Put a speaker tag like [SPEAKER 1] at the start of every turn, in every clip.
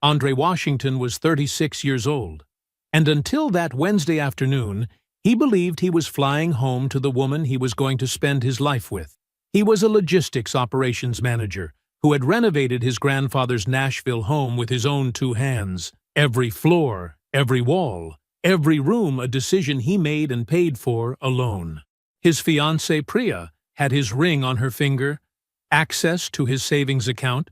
[SPEAKER 1] Andre Washington was 36 years old, and until that Wednesday afternoon, he believed he was flying home to the woman he was going to spend his life with. He was a logistics operations manager who had renovated his grandfather's Nashville home with his own two hands. Every floor, every wall, every room a decision he made and paid for alone. His fiancée Priya had his ring on her finger, access to his savings account,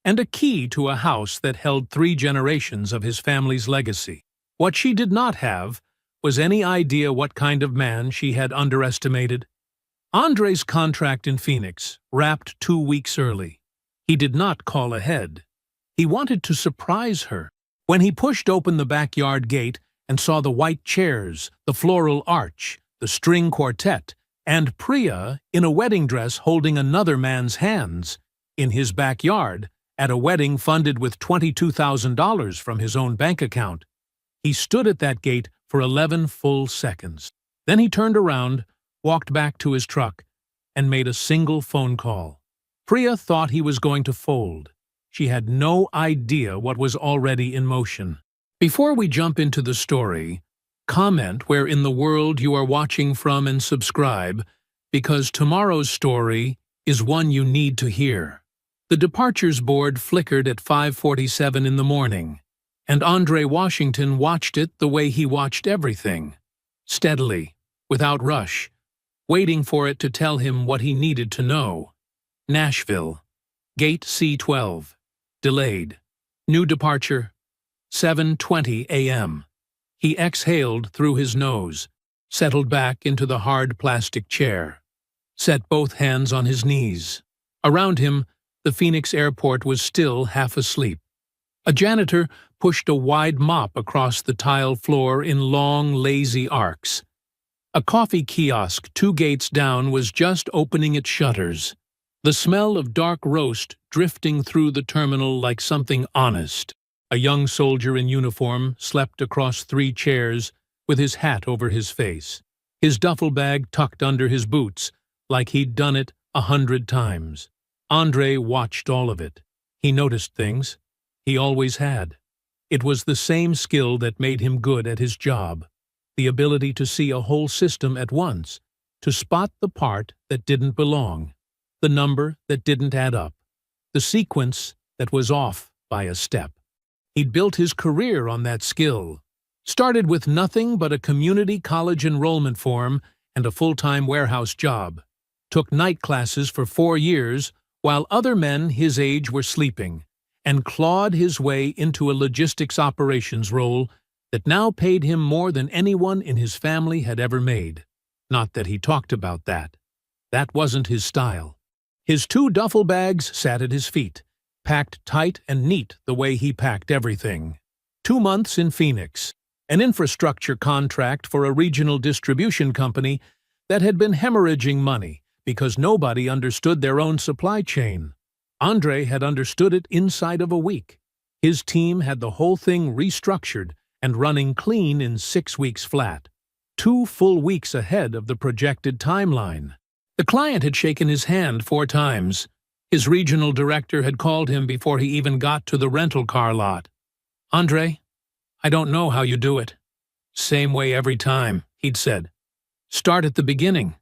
[SPEAKER 1] and a key to a house that held 3 generations of his family's legacy. What she did not have was any idea what kind of man she had underestimated. Andre's contract in Phoenix wrapped 2 weeks early. He did not call ahead. He wanted to surprise her. When he pushed open the backyard gate and saw the white chairs, the floral arch, the string quartet, and Priya in a wedding dress holding another man's hands, in his backyard, at a wedding funded with $22,000 from his own bank account, he stood at that gate for 11 full seconds. Then he turned around, walked back to his truck, and made a single phone call. Priya thought he was going to fold. She had no idea what was already in motion. Before we jump into the story, comment where in the world you are watching from and subscribe, because tomorrow's story is one you need to hear. The departures board flickered at 5:47 in the morning, and Andre Washington watched it the way he watched everything, steadily, without rush, waiting for it to tell him what he needed to know. Nashville, Gate C12, delayed. New departure, 7:20 a.m. He exhaled through his nose, settled back into the hard plastic chair, set both hands on his knees. Around him, the Phoenix airport was still half asleep. A janitor pushed a wide mop across the tile floor in long, lazy arcs. A coffee kiosk 2 gates down was just opening its shutters, the smell of dark roast drifting through the terminal like something honest. A young soldier in uniform slept across 3 chairs with his hat over his face, his duffel bag tucked under his boots like he'd done it 100 times. Andre watched all of it. He noticed things. He always had. It was the same skill that made him good at his job, the ability to see a whole system at once, to spot the part that didn't belong, the number that didn't add up, the sequence that was off by a step. He'd built his career on that skill. Started with nothing but a community college enrollment form and a full-time warehouse job. Took night classes for 4 years while other men his age were sleeping, and clawed his way into a logistics operations role that now paid him more than anyone in his family had ever made. Not that he talked about that. That wasn't his style. His 2 duffel bags sat at his feet, packed tight and neat the way he packed everything. 2 months in Phoenix, an infrastructure contract for a regional distribution company that had been hemorrhaging money because nobody understood their own supply chain. Andre had understood it inside of a week. His team had the whole thing restructured and running clean in 6 weeks flat, 2 full weeks ahead of the projected timeline. The client had shaken his hand 4 times. His regional director had called him before he even got to the rental car lot. "Andre, I don't know how you do it." "Same way every time," he'd said. "Start at the beginning.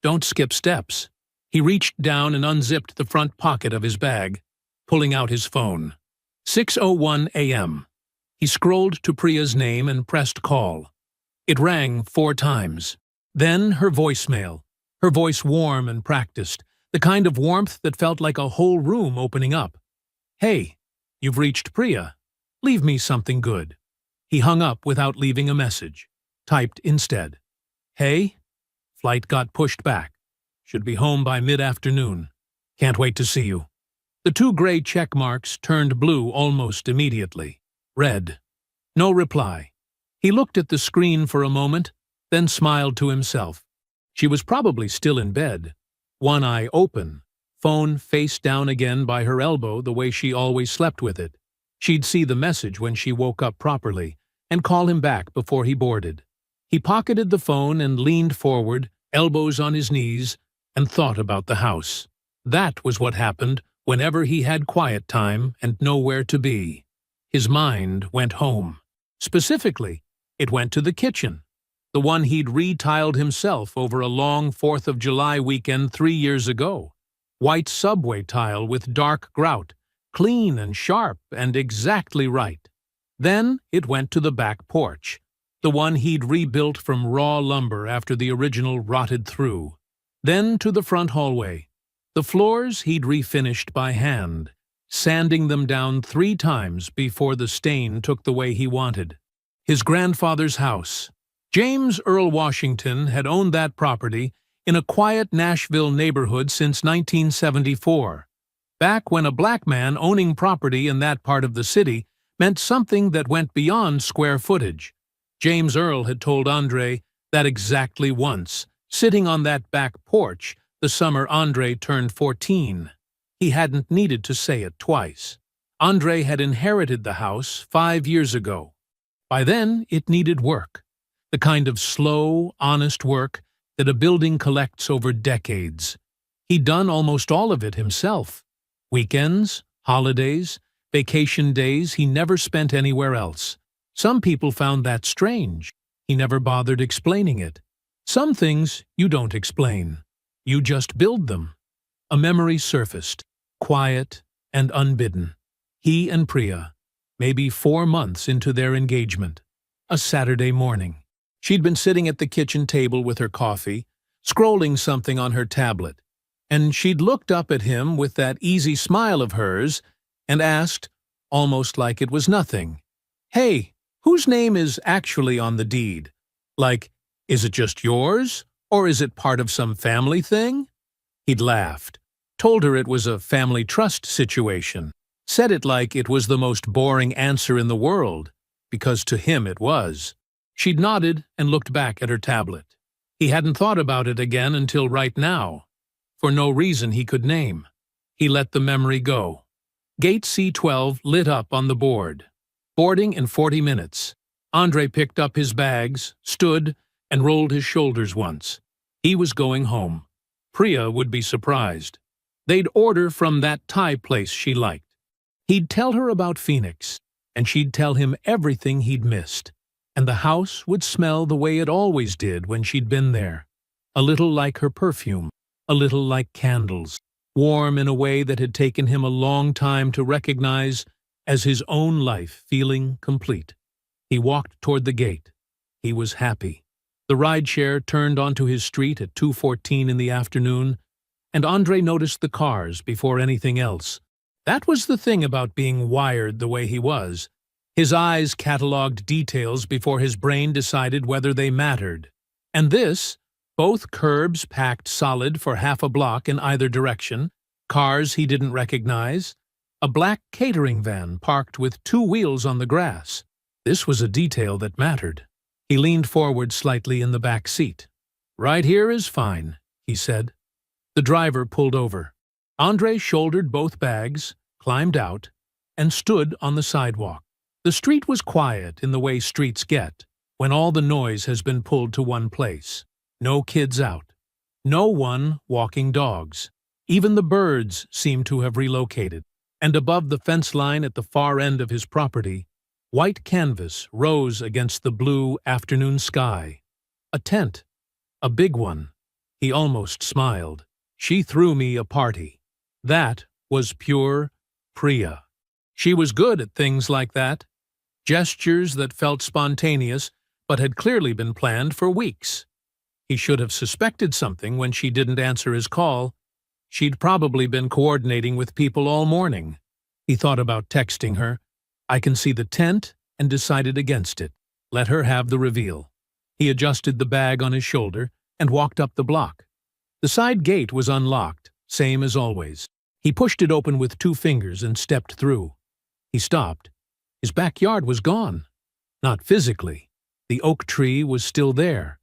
[SPEAKER 1] Don't skip steps." He reached down and unzipped the front pocket of his bag, pulling out his phone. 6:01 a.m. He scrolled to Priya's name and pressed call. It rang 4 times. Then her voicemail, her voice warm and practiced, the kind of warmth that felt like a whole room opening up. "Hey, you've reached Priya. Leave me something good." He hung up without leaving a message. Typed instead, "Hey, flight got pushed back. Should be home by mid-afternoon. Can't wait to see you." The 2 gray check marks turned blue almost immediately. Red. No reply. He looked at the screen for a moment, then smiled to himself. She was probably still in bed, one eye open, phone face down again by her elbow the way she always slept with it. She'd see the message when she woke up properly and call him back before he boarded. He pocketed the phone and leaned forward, elbows on his knees, and thought about the house. That was what happened whenever he had quiet time and nowhere to be. His mind went home. Specifically, it went to the kitchen, the one he'd retiled himself over a long 4th of July weekend 3 years ago. White subway tile with dark grout, clean and sharp and exactly right. Then it went to the back porch, the one he'd rebuilt from raw lumber after the original rotted through. Then to the front hallway. The floors he'd refinished by hand, sanding them down 3 times before the stain took the way he wanted. His grandfather's house. James Earl Washington had owned that property in a quiet Nashville neighborhood since 1974, back when a black man owning property in that part of the city meant something that went beyond square footage. James Earl had told Andre that exactly once, sitting on that back porch the summer Andre turned 14. He hadn't needed to say it twice. Andre had inherited the house 5 years ago. By then, it needed work, the kind of slow, honest work that a building collects over decades. He'd done almost all of it himself. Weekends, holidays, vacation days he never spent anywhere else. Some people found that strange. He never bothered explaining it. Some things you don't explain. You just build them. A memory surfaced, quiet and unbidden. He and Priya, maybe 4 months into their engagement. A Saturday morning. She'd been sitting at the kitchen table with her coffee, scrolling something on her tablet, and she'd looked up at him with that easy smile of hers and asked, almost like it was nothing, "Hey, whose name is actually on the deed? Like, is it just yours, or is it part of some family thing?" He'd laughed, told her it was a family trust situation, said it like it was the most boring answer in the world, because to him it was. She'd nodded and looked back at her tablet. He hadn't thought about it again until right now, for no reason he could name. He let the memory go. Gate C12 lit up on the board. Boarding in 40 minutes. Andre picked up his bags, stood, and rolled his shoulders once. He was going home. Priya would be surprised. They'd order from that Thai place she liked. He'd tell her about Phoenix, and she'd tell him everything he'd missed. And the house would smell the way it always did when she'd been there. A little like her perfume, a little like candles, warm in a way that had taken him a long time to recognize as his own life feeling complete. He walked toward the gate. He was happy. The rideshare turned onto his street at 2:14 in the afternoon, and Andre noticed the cars before anything else. That was the thing about being wired the way he was. His eyes catalogued details before his brain decided whether they mattered. And this, both curbs packed solid for half a block in either direction, cars he didn't recognize, a black catering van parked with 2 wheels on the grass. This was a detail that mattered. He leaned forward slightly in the back seat. "Right here is fine," he said. The driver pulled over. Andre shouldered both bags, climbed out, and stood on the sidewalk. The street was quiet in the way streets get, when all the noise has been pulled to one place. No kids out. No one walking dogs. Even the birds seemed to have relocated. And above the fence line at the far end of his property, white canvas rose against the blue afternoon sky. A tent. A big one. He almost smiled. She threw me a party. That was pure Priya. She was good at things like that. Gestures that felt spontaneous, but had clearly been planned for weeks. He should have suspected something when she didn't answer his call. She'd probably been coordinating with people all morning. He thought about texting her. I can see the tent, and decided against it. Let her have the reveal. He adjusted the bag on his shoulder and walked up the block. The side gate was unlocked, same as always. He pushed it open with 2 fingers and stepped through. He stopped. His backyard was gone. Not physically. The oak tree was still there.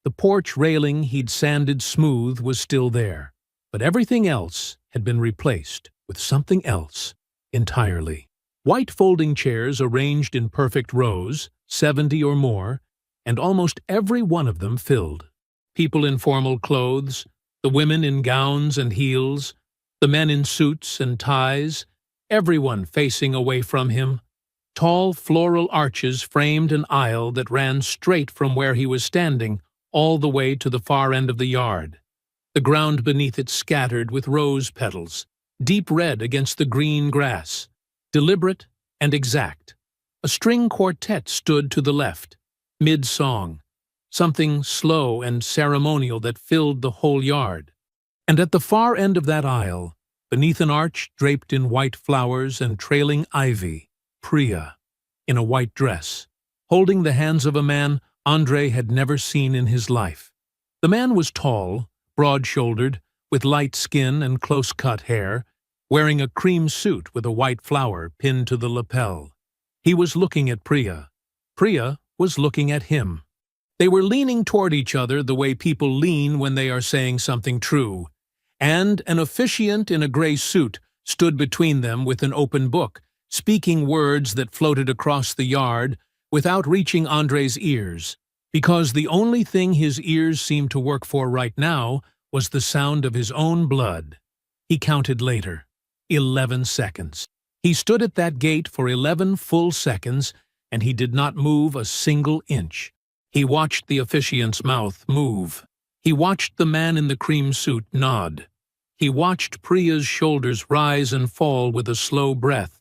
[SPEAKER 1] The porch railing he'd sanded smooth was still there. But everything else had been replaced with something else entirely. White folding chairs arranged in perfect rows, 70 or more, and almost every one of them filled. People in formal clothes, the women in gowns and heels, the men in suits and ties, everyone facing away from him. Tall floral arches framed an aisle that ran straight from where he was standing all the way to the far end of the yard. The ground beneath it scattered with rose petals, deep red against the green grass, deliberate and exact. A string quartet stood to the left, mid-song, something slow and ceremonial that filled the whole yard. And at the far end of that aisle, beneath an arch draped in white flowers and trailing ivy, Priya, in a white dress, holding the hands of a man Andrei had never seen in his life. The man was tall, broad-shouldered, with light skin and close-cut hair, wearing a cream suit with a white flower pinned to the lapel. He was looking at Priya. Priya was looking at him. They were leaning toward each other the way people lean when they are saying something true, and an officiant in a gray suit stood between them with an open book, speaking words that floated across the yard without reaching Andrei's ears, because the only thing his ears seemed to work for right now was the sound of his own blood. He counted later. 11 seconds. He stood at that gate for 11 full seconds, and he did not move a single inch. He watched the officiant's mouth move. He watched the man in the cream suit nod. He watched Priya's shoulders rise and fall with a slow breath,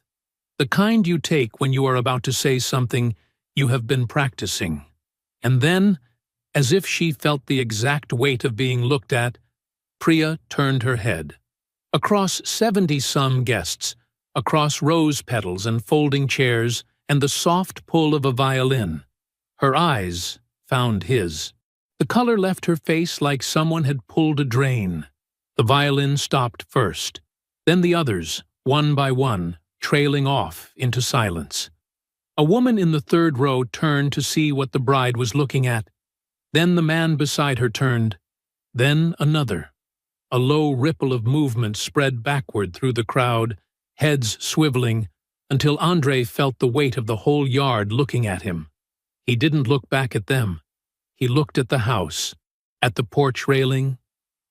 [SPEAKER 1] the kind you take when you are about to say something you have been practicing. And then, as if she felt the exact weight of being looked at, Priya turned her head. Across 70-some guests, across rose petals and folding chairs and the soft pull of a violin, her eyes found his. The color left her face like someone had pulled a drain. The violin stopped first, then the others, one by one, trailing off into silence. A woman in the third row turned to see what the bride was looking at. Then the man beside her turned. Then another. A low ripple of movement spread backward through the crowd, heads swiveling, until Andrei felt the weight of the whole yard looking at him. He didn't look back at them. He looked at the house, at the porch railing,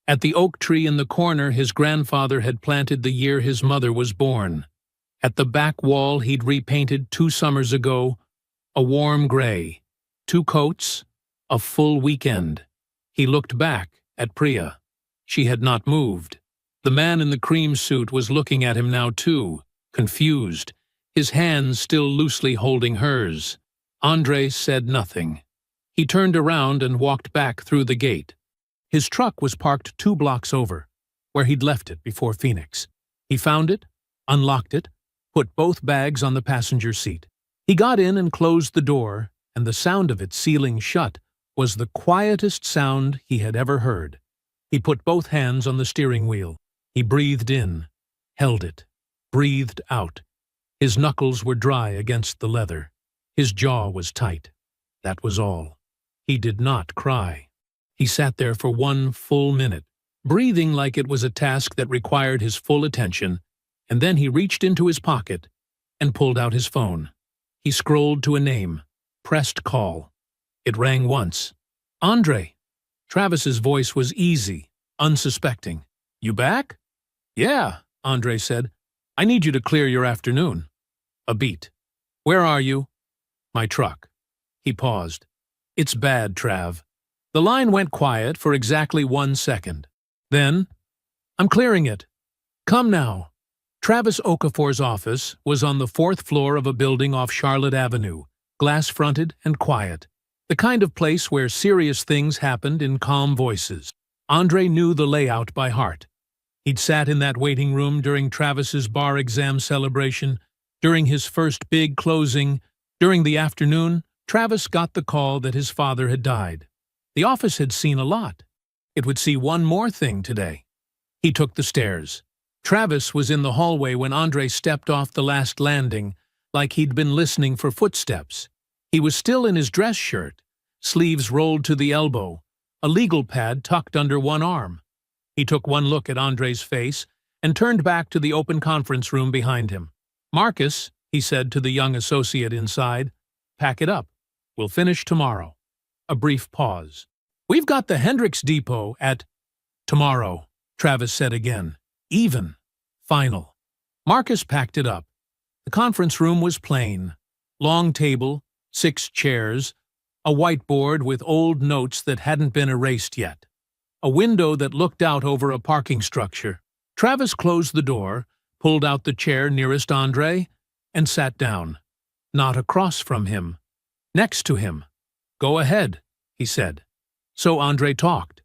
[SPEAKER 1] at the oak tree in the corner his grandfather had planted the year his mother was born, at the back wall he'd repainted 2 summers ago, a warm gray, 2 coats, a full weekend. He looked back at Priya. She had not moved. The man in the cream suit was looking at him now too, confused, his hands still loosely holding hers. Andrei said nothing. He turned around and walked back through the gate. His truck was parked 2 blocks over, where he'd left it before Phoenix. He found it, unlocked it, put both bags on the passenger seat. He got in and closed the door, and the sound of it sealing shut was the quietest sound he had ever heard. He put both hands on the steering wheel. He breathed in, held it, breathed out. His knuckles were dry against the leather. His jaw was tight. That was all. He did not cry. He sat there for 1 full minute, breathing like it was a task that required his full attention, and then he reached into his pocket and pulled out his phone. He scrolled to a name, pressed call. It rang once. Andrei. Travis's voice was easy, unsuspecting. You back? Yeah, Andrei said. I need you to clear your afternoon. A beat. Where are you? My truck. He paused. It's bad, Trav. The line went quiet for exactly 1 second. Then, I'm clearing it. Come now. Travis Okafor's office was on the 4th floor of a building off Charlotte Avenue, glass-fronted and quiet. The kind of place where serious things happened in calm voices. Andrei knew the layout by heart. He'd sat in that waiting room during Travis's bar exam celebration, during his first big closing. During the afternoon, Travis got the call that his father had died. The office had seen a lot. It would see one more thing today. He took the stairs. Travis was in the hallway when Andrei stepped off the last landing, like he'd been listening for footsteps. He was still in his dress shirt, sleeves rolled to the elbow, a legal pad tucked under one arm. He took one look at Andrei's face and turned back to the open conference room behind him. Marcus, he said to the young associate inside, pack it up. We'll finish tomorrow. A brief pause. We've got the Hendricks Depot at tomorrow, Travis said again. Even. Final. Marcus packed it up. The conference room was plain. Long table, 6 chairs, a whiteboard with old notes that hadn't been erased yet, a window that looked out over a parking structure. Travis closed the door, pulled out the chair nearest Andre, and sat down. Not across from him. Next to him. "Go ahead," he said. So Andre talked.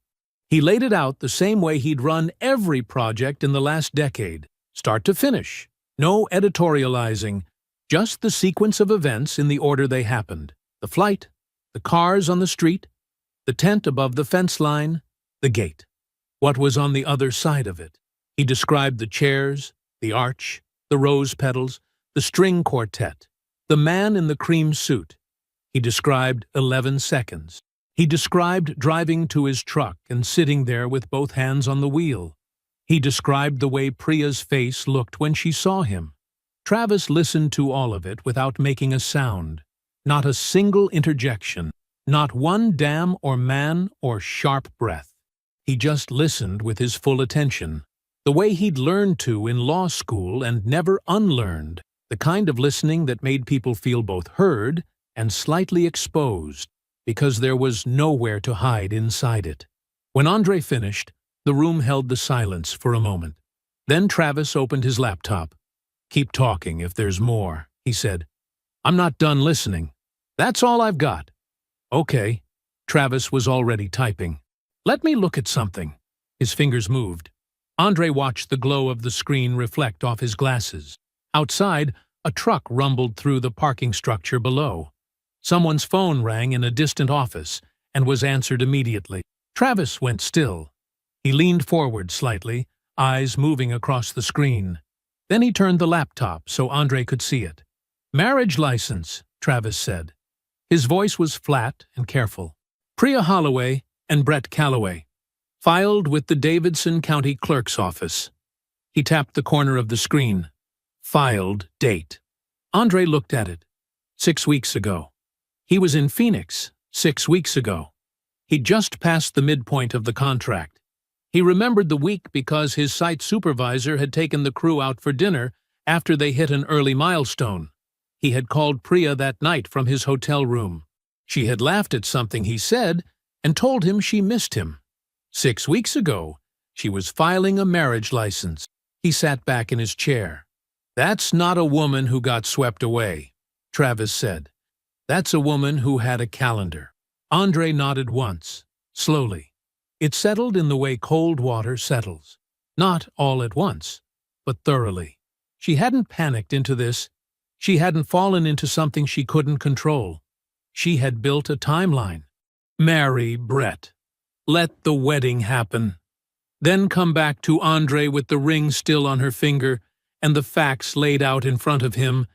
[SPEAKER 1] He laid it out the same way he'd run every project in the last decade, start to finish. No editorializing, just the sequence of events in the order they happened. The flight, the cars on the street, the tent above the fence line, the gate. What was on the other side of it? He described the chairs, the arch, the rose petals, the string quartet, the man in the cream suit. He described 11 seconds. He described driving to his truck and sitting there with both hands on the wheel. He described the way Priya's face looked when she saw him. Travis listened to all of it without making a sound. Not a single interjection. Not one damn or man or sharp breath. He just listened with his full attention. The way he'd learned to in law school and never unlearned. The kind of listening that made people feel both heard and slightly exposed, because there was nowhere to hide inside it. When Andre finished, the room held the silence for a moment. Then Travis opened his laptop. "Keep talking if there's more," he said. "I'm not done listening. That's all I've got." "Okay." Travis was already typing. "Let me look at something." His fingers moved. Andre watched the glow of the screen reflect off his glasses. Outside, a truck rumbled through the parking structure below. Someone's phone rang in a distant office and was answered immediately. Travis went still. He leaned forward slightly, eyes moving across the screen. Then he turned the laptop so Andre could see it. "Marriage license," Travis said. His voice was flat and careful. "Priya Holloway and Brett Calloway. Filed with the Davidson County Clerk's Office." He tapped the corner of the screen. Filed date. Andre looked at it. 6 weeks ago. He was in Phoenix 6 weeks ago. He'd just passed the midpoint of the contract. He remembered the week because his site supervisor had taken the crew out for dinner after they hit an early milestone. He had called Priya that night from his hotel room. She had laughed at something he said and told him she missed him. 6 weeks ago, she was filing a marriage license. He sat back in his chair. "That's not a woman who got swept away," Travis said. "That's a woman who had a calendar." Andre nodded once, slowly. It settled in the way cold water settles. Not all at once, but thoroughly. She hadn't panicked into this. She hadn't fallen into something she couldn't control. She had built a timeline. Marry Brett. Let the wedding happen. Then come back to Andre with the ring still on her finger and the facts laid out in front of him,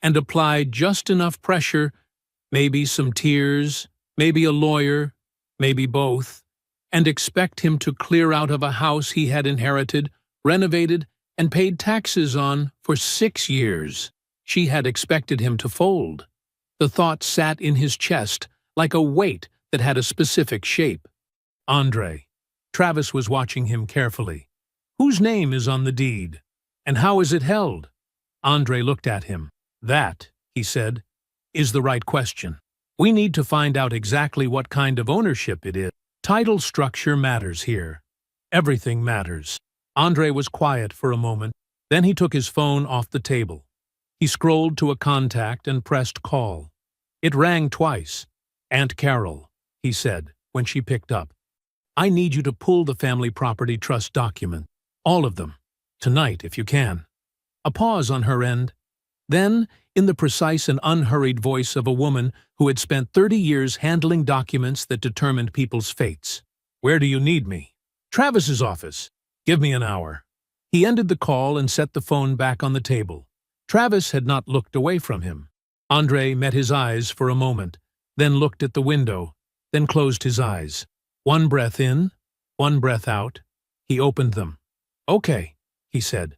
[SPEAKER 1] and apply just enough pressure, maybe some tears, maybe a lawyer, maybe both, and expect him to clear out of a house he had inherited, renovated, and paid taxes on for 6 years. She had expected him to fold. The thought sat in his chest like a weight that had a specific shape. Andre. Travis was watching him carefully. Whose name is on the deed? And how is it held? Andre looked at him. That, he said, is the right question. We need to find out exactly what kind of ownership it is. Title structure matters here. Everything matters. Andre was quiet for a moment. Then he took his phone off the table. He scrolled to a contact and pressed call. It rang twice. Aunt Carol, he said, when she picked up. I need you to pull the family property trust document. All of them. Tonight, if you can. A pause on her end. Then, in the precise and unhurried voice of a woman who had spent 30 years handling documents that determined people's fates. Where do you need me? Travis's office. Give me an hour. He ended the call and set the phone back on the table. Travis had not looked away from him. Andre met his eyes for a moment, then looked at the window, then closed his eyes. One breath in, one breath out. He opened them. Okay, he said.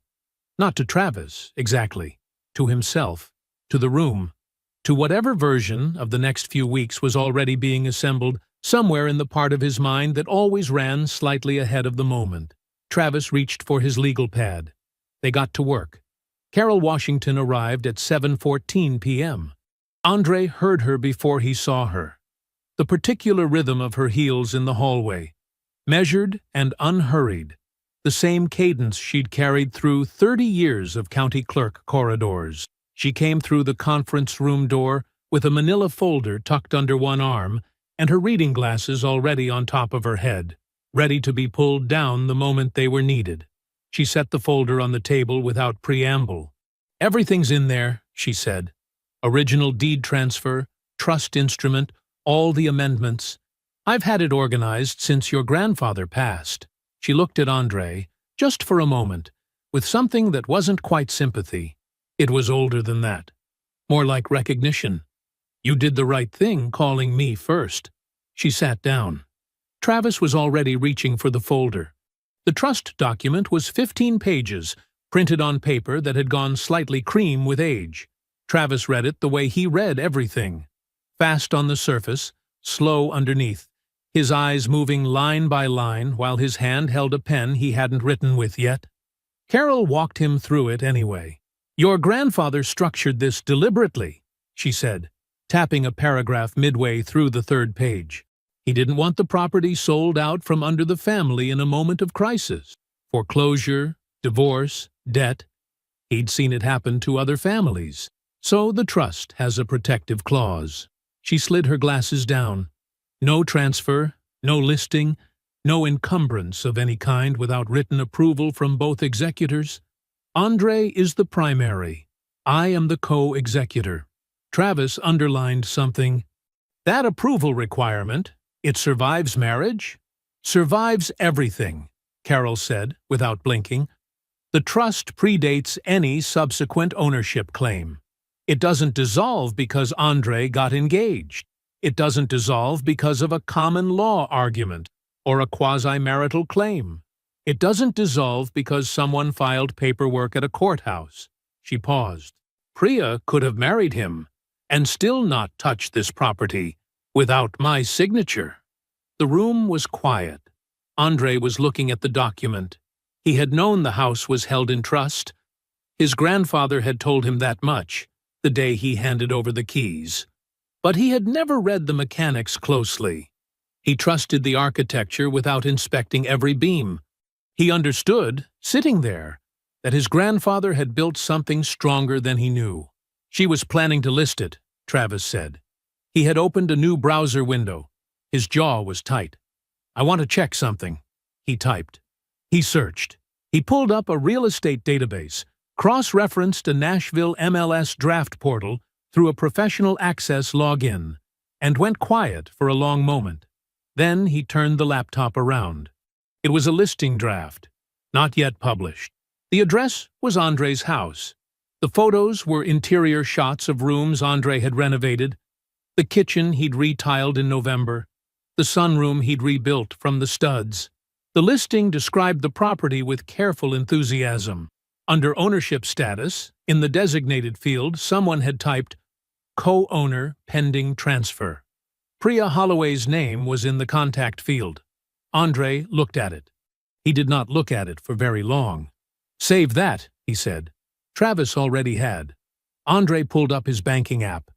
[SPEAKER 1] Not to Travis, exactly. To himself, to the room, to whatever version of the next few weeks was already being assembled somewhere in the part of his mind that always ran slightly ahead of the moment. Travis reached for his legal pad. They got to work. Carol Washington arrived at 7:14 p.m. Andre heard her before he saw her. The particular rhythm of her heels in the hallway, measured and unhurried, the same cadence she'd carried through 30 years of county clerk corridors. She came through the conference room door with a manila folder tucked under one arm and her reading glasses already on top of her head, ready to be pulled down the moment they were needed. She set the folder on the table without preamble. "Everything's in there," she said. "Original deed transfer, trust instrument, all the amendments. I've had it organized since your grandfather passed." She looked at Andre, just for a moment, with something that wasn't quite sympathy. It was older than that. More like recognition. "You did the right thing calling me first." She sat down. Travis was already reaching for the folder. The trust document was 15 pages, printed on paper that had gone slightly cream with age. Travis read it the way he read everything. Fast on the surface, slow underneath, his eyes moving line by line while his hand held a pen he hadn't written with yet. Carol walked him through it anyway. "Your grandfather structured this deliberately," she said, tapping a paragraph midway through the third page. "He didn't want the property sold out from under the family in a moment of crisis. Foreclosure, divorce, debt. He'd seen it happen to other families. So the trust has a protective clause." She slid her glasses down. "No transfer, no listing, no encumbrance of any kind without written approval from both executors. Andre is the primary. I am the co-executor." Travis underlined something. "That approval requirement, it survives marriage?" "Survives everything," Carol said, without blinking. "The trust predates any subsequent ownership claim. It doesn't dissolve because Andre got engaged. It doesn't dissolve because of a common law argument or a quasi-marital claim. It doesn't dissolve because someone filed paperwork at a courthouse." She paused. "Priya could have married him and still not touch this property without my signature." The room was quiet. Andre was looking at the document. He had known the house was held in trust. His grandfather had told him that much the day he handed over the keys. But he had never read the mechanics closely. He trusted the architecture without inspecting every beam. He understood, sitting there, that his grandfather had built something stronger than he knew. "She was planning to list it," Travis said. He had opened a new browser window. His jaw was tight. "I want to check something," he typed. He searched. He pulled up a real estate database, cross-referenced a Nashville MLS draft portal through a professional access login, and went quiet for a long moment. Then he turned the laptop around. It was a listing draft, not yet published. The address was Andre's house. The photos were interior shots of rooms Andre had renovated, the kitchen he'd retiled in November, the sunroom he'd rebuilt from the studs. The listing described the property with careful enthusiasm. Under ownership status, in the designated field, someone had typed, "Co-owner pending transfer." Priya Holloway's name was in the contact field. Andre looked at it. He did not look at it for very long. "Save that," he said. Travis already had. Andre pulled up his banking app.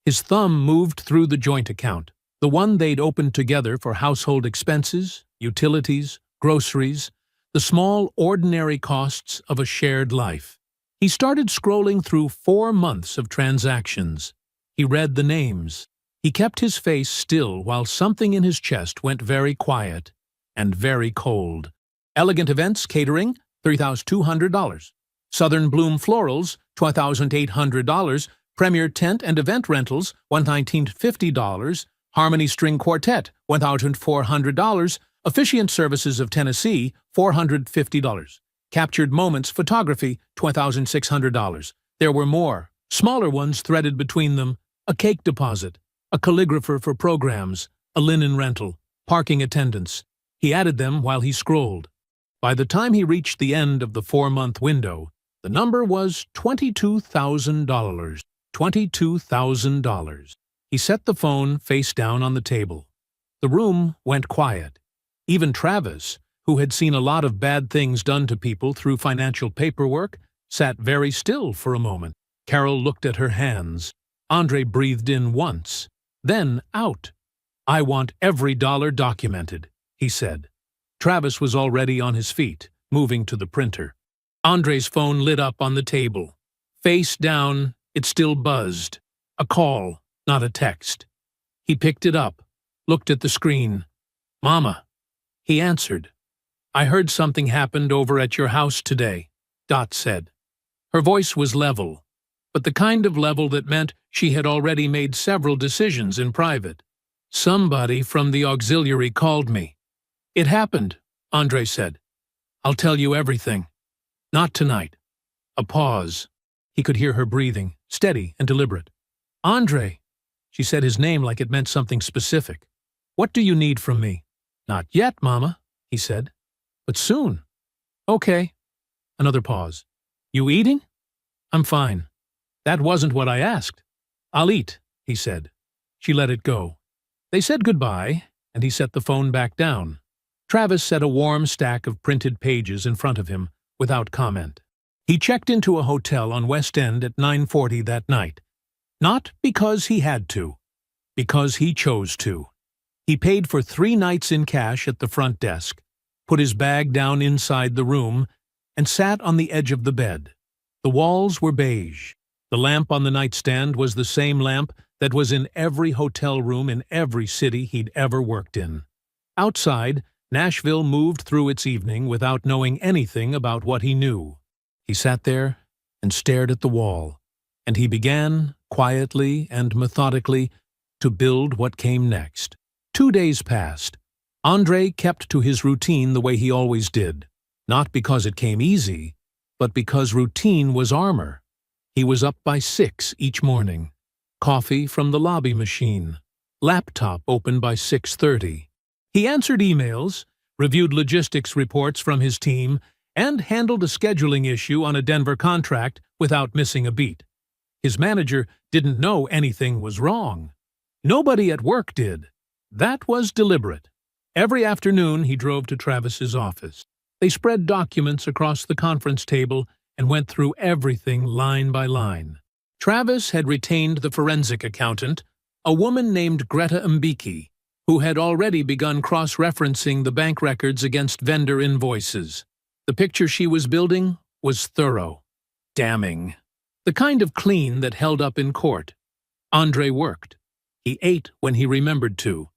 [SPEAKER 1] His thumb moved through the joint account, the one they'd opened together for household expenses, utilities, groceries, the small, ordinary costs of a shared life. He started scrolling through 4 months of transactions. He read the names. He kept his face still while something in his chest went very quiet and very cold. Elegant Events Catering, $3,200. Southern Bloom Florals, $12,800. Premier Tent and Event Rentals, $1,950. Harmony String Quartet, $1,400. Officiant Services of Tennessee, $450. Captured Moments Photography, $2,600. There were more, smaller ones threaded between them, a cake deposit, a calligrapher for programs, a linen rental, parking attendants. He added them while he scrolled. By the time he reached the end of the 4-month window, the number was $22,000. $22,000. He set the phone face down on the table. The room went quiet. Even Travis, who had seen a lot of bad things done to people through financial paperwork, sat very still for a moment. Carol looked at her hands. Andre breathed in once, then out. "I want every dollar documented," he said. Travis was already on his feet, moving to the printer. Andre's phone lit up on the table. Face down, it still buzzed. A call, not a text. He picked it up, looked at the screen. "Mama." He answered. "I heard something happened over at your house today," Dot said. Her voice was level, but the kind of level that meant she had already made several decisions in private. "Somebody from the auxiliary called me." "It happened," Andre said. "I'll tell you everything." "Not tonight." A pause. He could hear her breathing, steady and deliberate. "Andre," she said his name like it meant something specific. "What do you need from me?" "Not yet, Mama," he said. "But soon." "Okay." Another pause. "You eating?" "I'm fine." "That wasn't what I asked." "I'll eat," he said. She let it go. They said goodbye, and he set the phone back down. Travis set a warm stack of printed pages in front of him, without comment. He checked into a hotel on West End at 9:40 that night. Not because he had to, because he chose to. He paid for 3 nights in cash at the front desk, put his bag down inside the room, and sat on the edge of the bed. The walls were beige. The lamp on the nightstand was the same lamp that was in every hotel room in every city he'd ever worked in. Outside, Nashville moved through its evening without knowing anything about what he knew. He sat there and stared at the wall, and he began, quietly and methodically, to build what came next. 2 days passed. Andre kept to his routine the way he always did, not because it came easy, but because routine was armor. He was up by 6 each morning. Coffee from the lobby machine. Laptop open by 6:30. He answered emails, reviewed logistics reports from his team, and handled a scheduling issue on a Denver contract without missing a beat. His manager didn't know anything was wrong. Nobody at work did. That was deliberate. Every afternoon he drove to Travis's office. They spread documents across the conference table and went through everything line by line. Travis had retained the forensic accountant, a woman named Greta Mbiki, who had already begun cross-referencing the bank records against vendor invoices. The picture she was building was thorough, damning, the kind of clean that held up in court. Andre worked. He ate when he remembered to.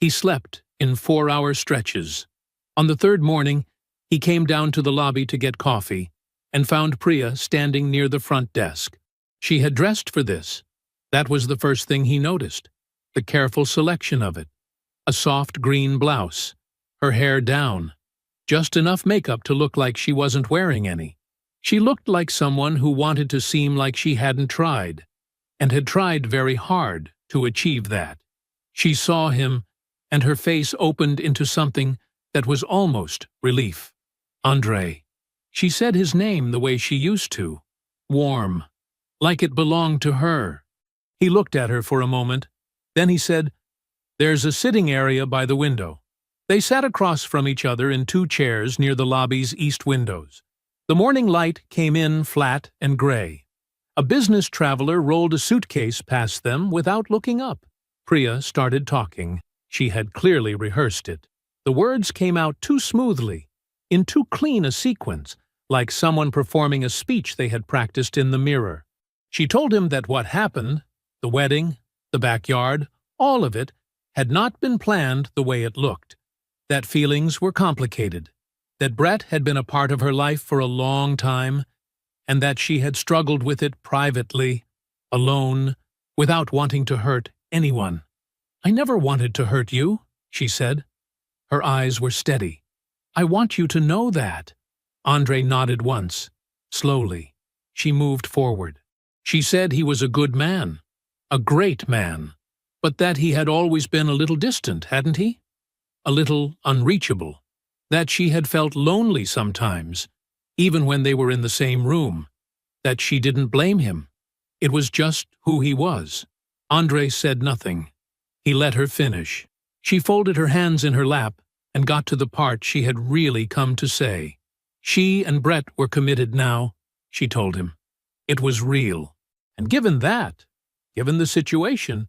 [SPEAKER 1] He slept in 4-hour stretches. On the 3rd morning, he came down to the lobby to get coffee and found Priya standing near the front desk. She had dressed for this. That was the first thing he noticed, the careful selection of it. A soft green blouse, her hair down, just enough makeup to look like she wasn't wearing any. She looked like someone who wanted to seem like she hadn't tried, and had tried very hard to achieve that. She saw him, and her face opened into something that was almost relief. Andre. She said his name the way she used to, warm, like it belonged to her. He looked at her for a moment. Then he said, "There's a sitting area by the window." They sat across from each other in 2 chairs near the lobby's east windows. The morning light came in flat and gray. A business traveler rolled a suitcase past them without looking up. Priya started talking. She had clearly rehearsed it. The words came out too smoothly, in too clean a sequence, like someone performing a speech they had practiced in the mirror. She told him that what happened, the wedding, the backyard, all of it, had not been planned the way it looked. That feelings were complicated, that Brett had been a part of her life for a long time, and that she had struggled with it privately, alone, without wanting to hurt anyone. "I never wanted to hurt you," she said. Her eyes were steady. "I want you to know that." Andre nodded once. Slowly, she moved forward. She said he was a good man, a great man, but that he had always been a little distant, hadn't he? A little unreachable. That she had felt lonely sometimes, even when they were in the same room. That she didn't blame him. It was just who he was. Andre said nothing. He let her finish. She folded her hands in her lap and got to the part she had really come to say. She and Brett were committed now, she told him. It was real. And given that, Given the situation,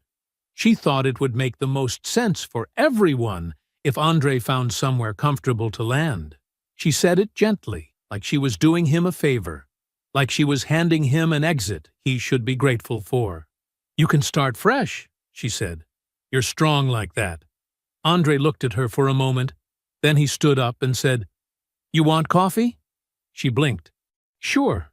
[SPEAKER 1] she thought it would make the most sense for everyone if Andre found somewhere comfortable to land. She said it gently, like she was doing him a favor, like she was handing him an exit he should be grateful for. "You can start fresh," she said. "You're strong like that." Andre looked at her for a moment, then he stood up and said, "You want coffee?" She blinked. "Sure."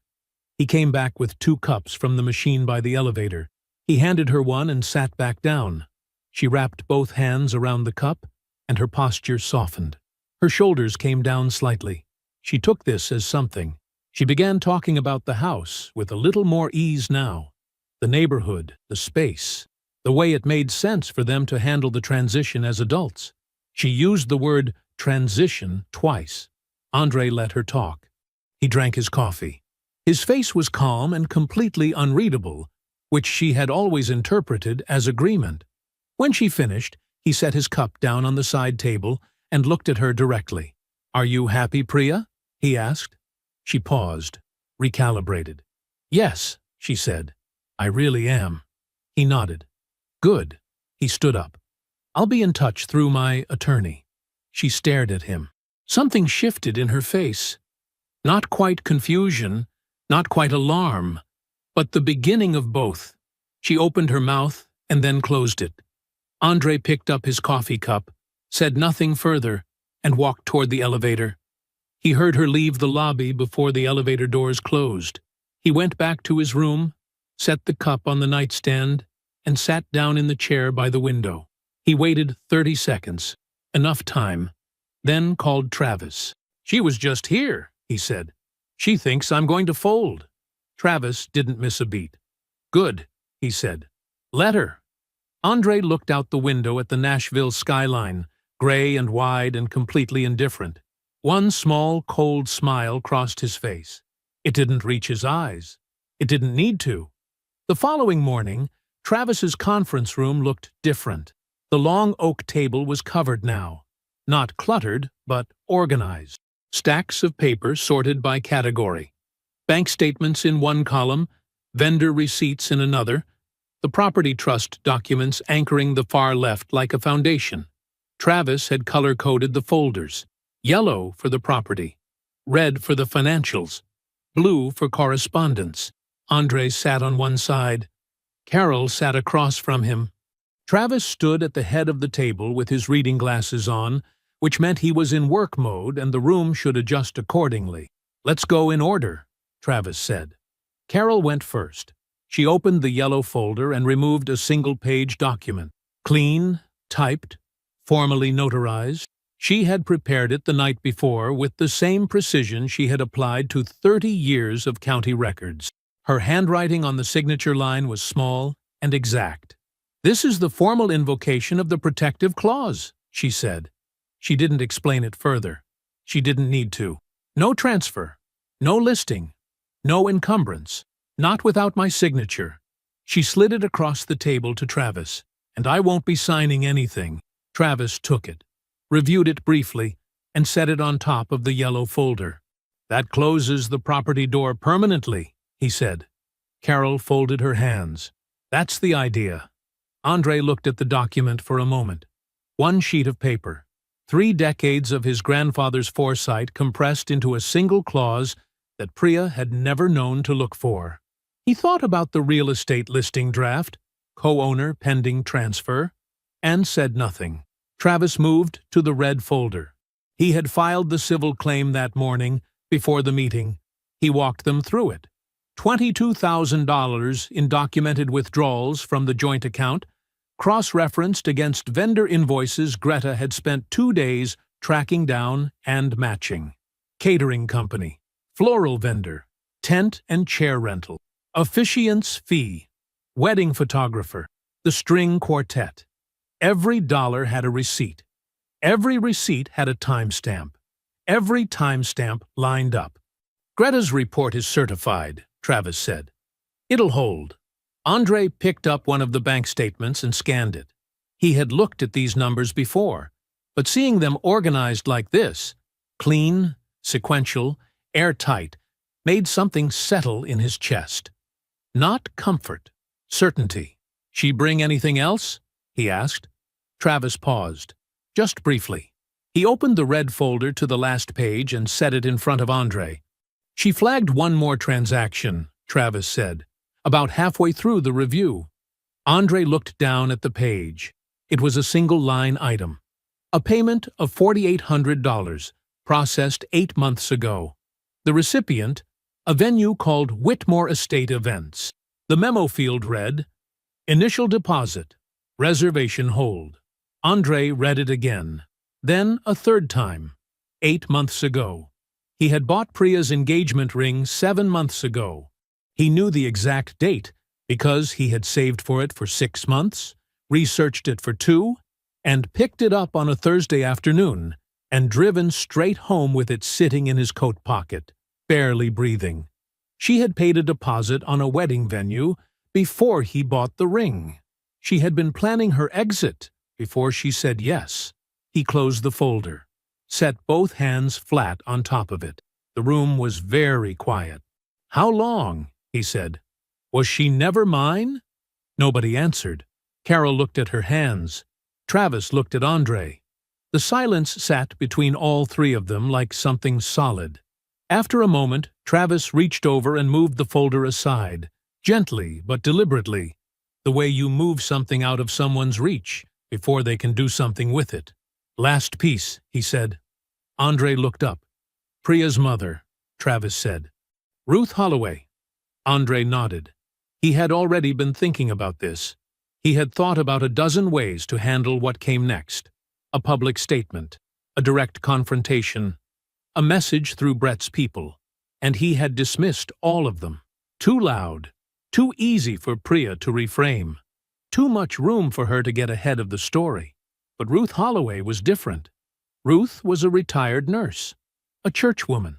[SPEAKER 1] He came back with 2 cups from the machine by the elevator. He handed her one and sat back down. She wrapped both hands around the cup, and her posture softened. Her shoulders came down slightly. She took this as something. She began talking about the house with a little more ease now. The neighborhood, the space, the way it made sense for them to handle the transition as adults. She used the word transition twice. Andre let her talk. He drank his coffee. His face was calm and completely unreadable, which she had always interpreted as agreement. When she finished, he set his cup down on the side table and looked at her directly. "Are you happy, Priya?" he asked. She paused, recalibrated. "Yes," she said. "I really am." He nodded. "Good." He stood up. "I'll be in touch through my attorney." She stared at him. Something shifted in her face. Not quite confusion, not quite alarm, but the beginning of both. She opened her mouth and then closed it. Andre picked up his coffee cup, said nothing further, and walked toward the elevator. He heard her leave the lobby before the elevator doors closed. He went back to his room, set the cup on the nightstand, and sat down in the chair by the window. He waited 30 seconds, enough time, then called Travis. "She was just here," he said. "She thinks I'm going to fold." Travis didn't miss a beat. "Good," he said. "Let her." Andre looked out the window at the Nashville skyline, gray and wide and completely indifferent. One small, cold smile crossed his face. It didn't reach his eyes. It didn't need to. The following morning, Travis's conference room looked different. The long oak table was covered now. Not cluttered, but organized. Stacks of paper sorted by category. Bank statements in one column, vendor receipts in another, the property trust documents anchoring the far left like a foundation. Travis had color-coded the folders. Yellow for the property, red for the financials, blue for correspondence. Andre sat on one side. Carol sat across from him. Travis stood at the head of the table with his reading glasses on, which meant he was in work mode and the room should adjust accordingly. "Let's go in order," Travis said. Carol went first. She opened the yellow folder and removed a single-page document. Clean, typed, formally notarized. She had prepared it the night before with the same precision she had applied to 30 years of county records. Her handwriting on the signature line was small and exact. "This is the formal invocation of the protective clause," she said. She didn't explain it further. She didn't need to. "No transfer, no listing, no encumbrance, not without my signature." She slid it across the table to Travis. "And I won't be signing anything." Travis took it, reviewed it briefly, and set it on top of the yellow folder. "That closes the property door permanently," he said. Carol folded her hands. "That's the idea." Andre looked at the document for a moment. One sheet of paper. 3 decades of his grandfather's foresight compressed into a single clause that Priya had never known to look for. He thought about the real estate listing draft, co-owner pending transfer, and said nothing. Travis moved to the red folder. He had filed the civil claim that morning, before the meeting. He walked them through it. $22,000 in documented withdrawals from the joint account, cross-referenced against vendor invoices Greta had spent 2 days tracking down and matching. Catering company, floral vendor, tent and chair rental, officiant's fee, wedding photographer, the string quartet. Every dollar had a receipt. Every receipt had a timestamp. Every timestamp lined up. "Greta's report is certified," Travis said. "It'll hold." Andre picked up one of the bank statements and scanned it. He had looked at these numbers before, but seeing them organized like this, clean, sequential, airtight, made something settle in his chest. Not comfort, certainty. "She bring anything else?" he asked. Travis paused, just briefly. He opened the red folder to the last page and set it in front of Andre. "She flagged one more transaction," Travis said, about halfway through the review. Andre looked down at the page. It was a single-line item. A payment of $4,800, processed 8 months ago. The recipient, a venue called Whitmore Estate Events. The memo field read, "Initial deposit, reservation hold." Andre read it again, then a third time. 8 months ago. He had bought Priya's engagement ring 7 months ago. He knew the exact date because he had saved for it for 6 months, researched it for 2, and picked it up on a Thursday afternoon and driven straight home with it sitting in his coat pocket, barely breathing. She had paid a deposit on a wedding venue before he bought the ring. She had been planning her exit before she said yes. He closed the folder, set both hands flat on top of it. The room was very quiet. "How long?" he said. "Was she never mine?" Nobody answered. Carol looked at her hands. Travis looked at Andre. The silence sat between all three of them like something solid. After a moment, Travis reached over and moved the folder aside, gently but deliberately, the way you move something out of someone's reach before they can do something with it. "Last piece," he said. Andre looked up. "Priya's mother," Travis said. "Ruth Holloway." Andre nodded. He had already been thinking about this. He had thought about a dozen ways to handle what came next. A public statement, a direct confrontation, a message through Brett's people, and he had dismissed all of them. Too loud, too easy for Priya to reframe, too much room for her to get ahead of the story. But Ruth Holloway was different. Ruth was a retired nurse, a churchwoman.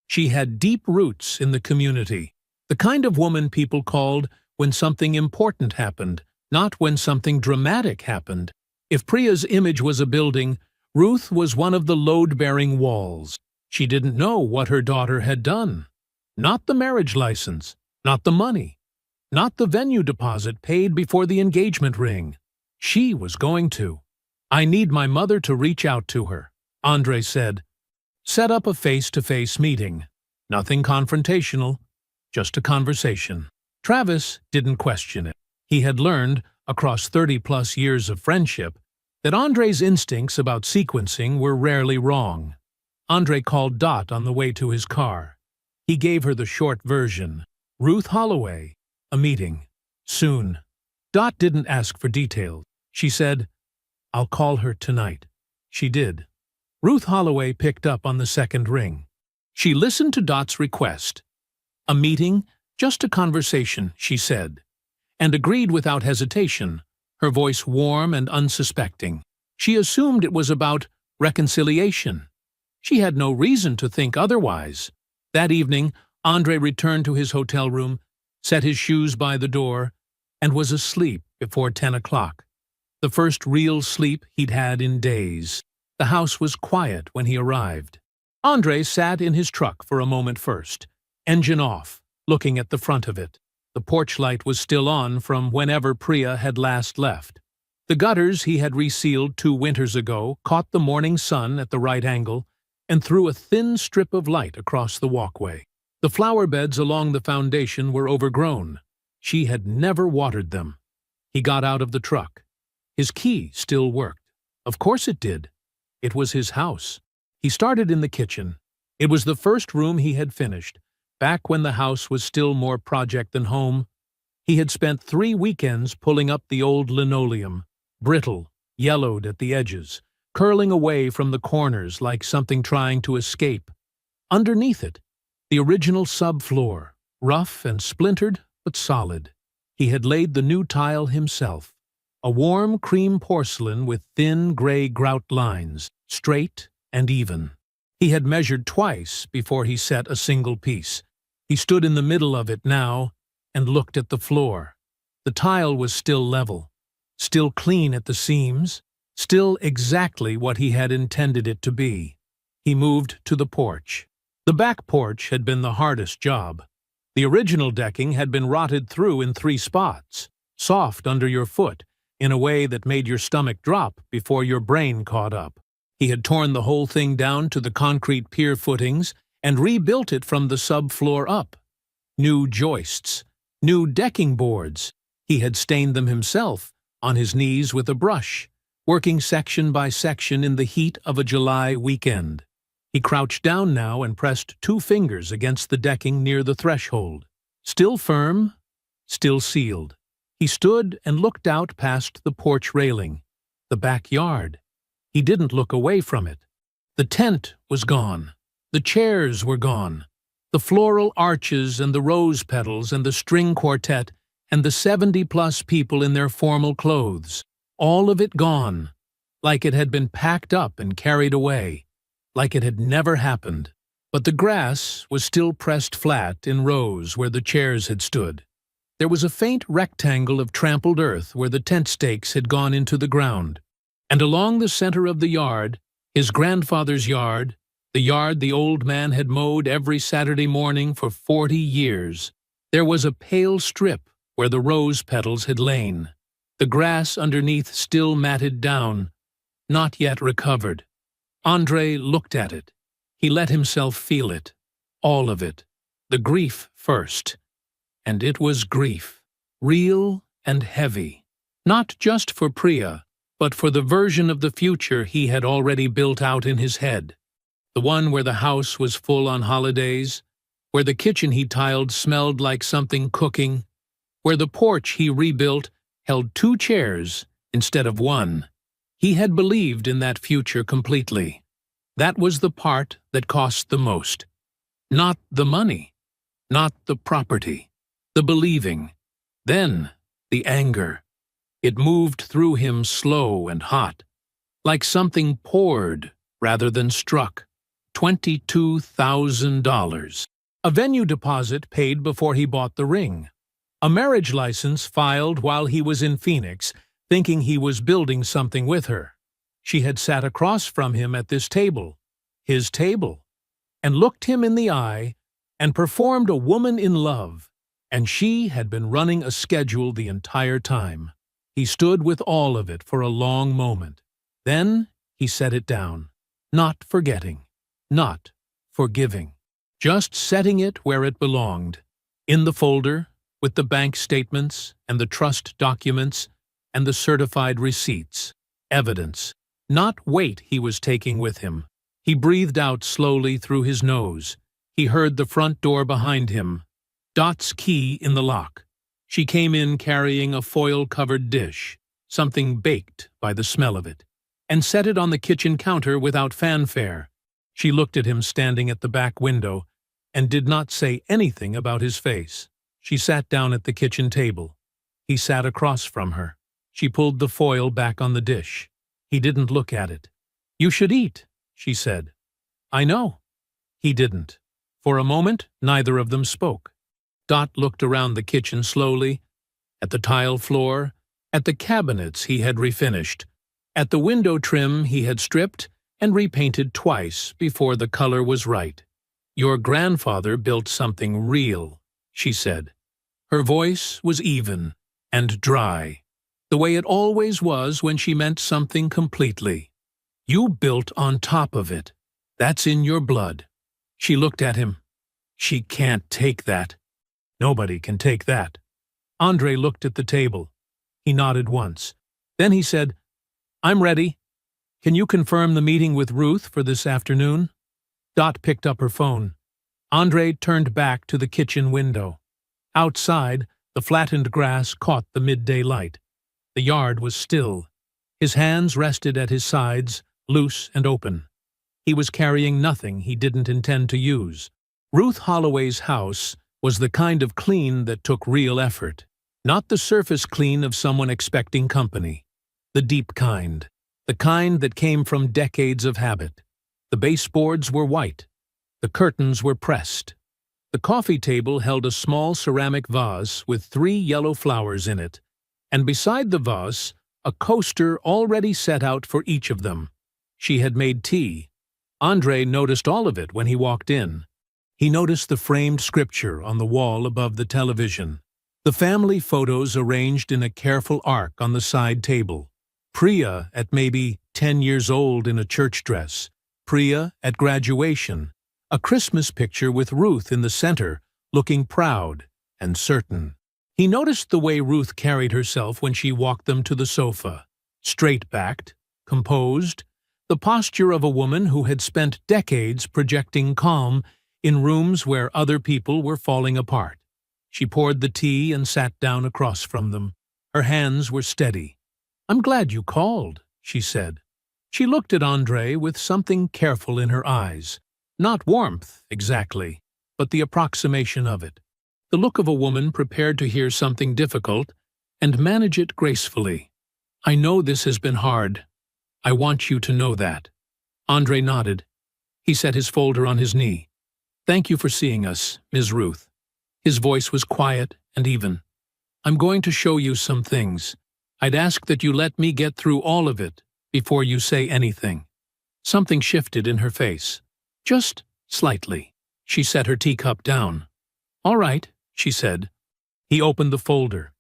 [SPEAKER 1] She had deep roots in the community, the kind of woman people called when something important happened, not when something dramatic happened. If Priya's image was a building, Ruth was one of the load-bearing walls. She didn't know what her daughter had done. Not the marriage license, not the money, not the venue deposit paid before the engagement ring. She was going to. "I need my mother to reach out to her," Andre said. "Set up a face-to-face meeting. Nothing confrontational, just a conversation." Travis didn't question it. He had learned, across 30-plus years of friendship, that Andre's instincts about sequencing were rarely wrong. Andre called Dot on the way to his car. He gave her the short version. Ruth Holloway, a meeting. Soon. Dot didn't ask for details. She said, "I'll call her tonight." She did. Ruth Holloway picked up on the second ring. She listened to Dot's request. "A meeting, just a conversation," she said, and agreed without hesitation, her voice warm and unsuspecting. She assumed it was about reconciliation. She had no reason to think otherwise. That evening, Andre returned to his hotel room, set his shoes by the door, and was asleep before 10 o'clock. The first real sleep he'd had in days. The house was quiet when he arrived. Andre sat in his truck for a moment first, engine off, looking at the front of it. The porch light was still on from whenever Priya had last left. The gutters he had resealed 2 winters ago caught the morning sun at the right angle and threw a thin strip of light across the walkway. The flower beds along the foundation were overgrown. She had never watered them. He got out of the truck. His key still worked. Of course it did. It was his house. He started in the kitchen. It was the first room he had finished, back when the house was still more project than home. He had spent 3 weekends pulling up the old linoleum, brittle, yellowed at the edges, curling away from the corners like something trying to escape. Underneath it, the original subfloor, rough and splintered but solid. He had laid the new tile himself, a warm cream porcelain with thin gray grout lines, straight and even. He had measured twice before he set a single piece. He stood in the middle of it now and looked at the floor. The tile was still level, still clean at the seams, still exactly what he had intended it to be. He moved to the porch. The back porch had been the hardest job. The original decking had been rotted through in 3 spots. soft under your foot, in a way that made your stomach drop before your brain caught up. He had torn the whole thing down to the concrete pier footings and rebuilt it from the subfloor up. New joists, new decking boards. He had stained them himself, on his knees with a brush, working section by section in the heat of a July weekend. He crouched down now and pressed 2 fingers against the decking near the threshold. Still firm, still sealed. He stood and looked out past the porch railing, the backyard. He didn't look away from it. The tent was gone. The chairs were gone. The floral arches and the rose petals and the string quartet and the 70-plus people in their formal clothes. All of it gone, like it had been packed up and carried away, like it had never happened. But the grass was still pressed flat in rows where the chairs had stood. There was a faint rectangle of trampled earth where the tent stakes had gone into the ground. And along the center of the yard, his grandfather's yard, the yard the old man had mowed every Saturday morning for 40 years, there was a pale strip where the rose petals had lain, the grass underneath still matted down, not yet recovered. André looked at it. He let himself feel it, all of it, the grief first. And it was grief, real and heavy, not just for Priya, but for the version of the future he had already built out in his head, the one where the house was full on holidays, where the kitchen he tiled smelled like something cooking, where the porch he rebuilt held 2 chairs instead of 1. He had believed in that future completely. That was the part that cost the most. Not the money, not the property, the believing. Then the anger. It moved through him slow and hot, like something poured rather than struck. $22,000. A venue deposit paid before he bought the ring. A marriage license filed while he was in Phoenix, thinking he was building something with her. She had sat across from him at this table, his table, and looked him in the eye and performed a woman in love, and she had been running a schedule the entire time. He stood with all of it for a long moment. Then he set it down, not forgetting, not forgiving, just setting it where it belonged, in the folder, with the bank statements and the trust documents and the certified receipts, evidence, not weight he was taking with him. He breathed out slowly through his nose. He heard the front door behind him. Dot's key in the lock. She came in carrying a foil-covered dish, something baked by the smell of it, and set it on the kitchen counter without fanfare. She looked at him standing at the back window and did not say anything about his face. She sat down at the kitchen table. He sat across from her. She pulled the foil back on the dish. He didn't look at it. "You should eat," she said. "I know." He didn't. For a moment, neither of them spoke. Dot looked around the kitchen slowly, at the tile floor, at the cabinets he had refinished, at the window trim he had stripped and repainted twice before the color was right. "Your grandfather built something real," she said. Her voice was even and dry, the way it always was when she meant something completely. "You built on top of it. That's in your blood." She looked at him. "She can't take that." "Nobody can take that." André looked at the table. He nodded once. Then he said, "I'm ready. Can you confirm the meeting with Ruth for this afternoon?" Dot picked up her phone. André turned back to the kitchen window. Outside, the flattened grass caught the midday light. The yard was still. His hands rested at his sides, loose and open. He was carrying nothing he didn't intend to use. Ruth Holloway's house was the kind of clean that took real effort, not the surface clean of someone expecting company. The deep kind, the kind that came from decades of habit. The baseboards were white. The curtains were pressed. The coffee table held a small ceramic vase with 3 yellow flowers in it, and beside the vase, a coaster already set out for each of them. She had made tea. André noticed all of it when he walked in. He noticed the framed scripture on the wall above the television. The family photos arranged in a careful arc on the side table. Priya at maybe 10 years old in a church dress. Priya at graduation. A Christmas picture with Ruth in the center, looking proud and certain. He noticed the way Ruth carried herself when she walked them to the sofa. Straight-backed, composed, the posture of a woman who had spent decades projecting calm in rooms where other people were falling apart. She poured the tea and sat down across from them. Her hands were steady. "I'm glad you called," she said. She looked at Andrei with something careful in her eyes. Not warmth, exactly, but the approximation of it. The look of a woman prepared to hear something difficult and manage it gracefully. "I know this has been hard. I want you to know that." Andrei nodded. He set his folder on his knee. "Thank you for seeing us, Ms. Ruth." His voice was quiet and even. "I'm going to show you some things. I'd ask that you let me get through all of it before you say anything." Something shifted in her face. Just slightly. She set her teacup down. "All right," she said. He opened the folder.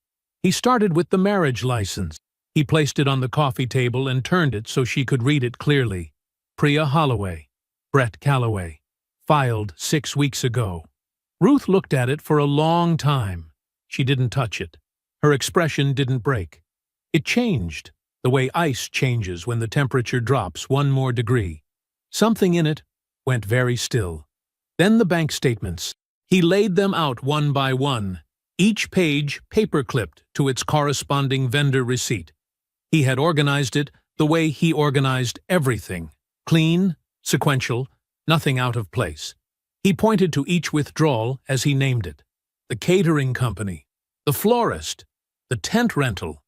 [SPEAKER 1] He started with the marriage license. He placed it on the coffee table and turned it so she could read it clearly. Priya Holloway, Brett Calloway. Filed 6 weeks ago. Ruth looked at it for a long time. She didn't touch it. Her expression didn't break. It changed, the way ice changes when the temperature drops 1 more degree. Something in it went very still. Then the bank statements. He laid them out one by one, each page paper-clipped to its corresponding vendor receipt. He had organized it the way he organized everything. Clean, sequential, nothing out of place. He pointed to each withdrawal as he named it. The catering company, the florist, the tent rental,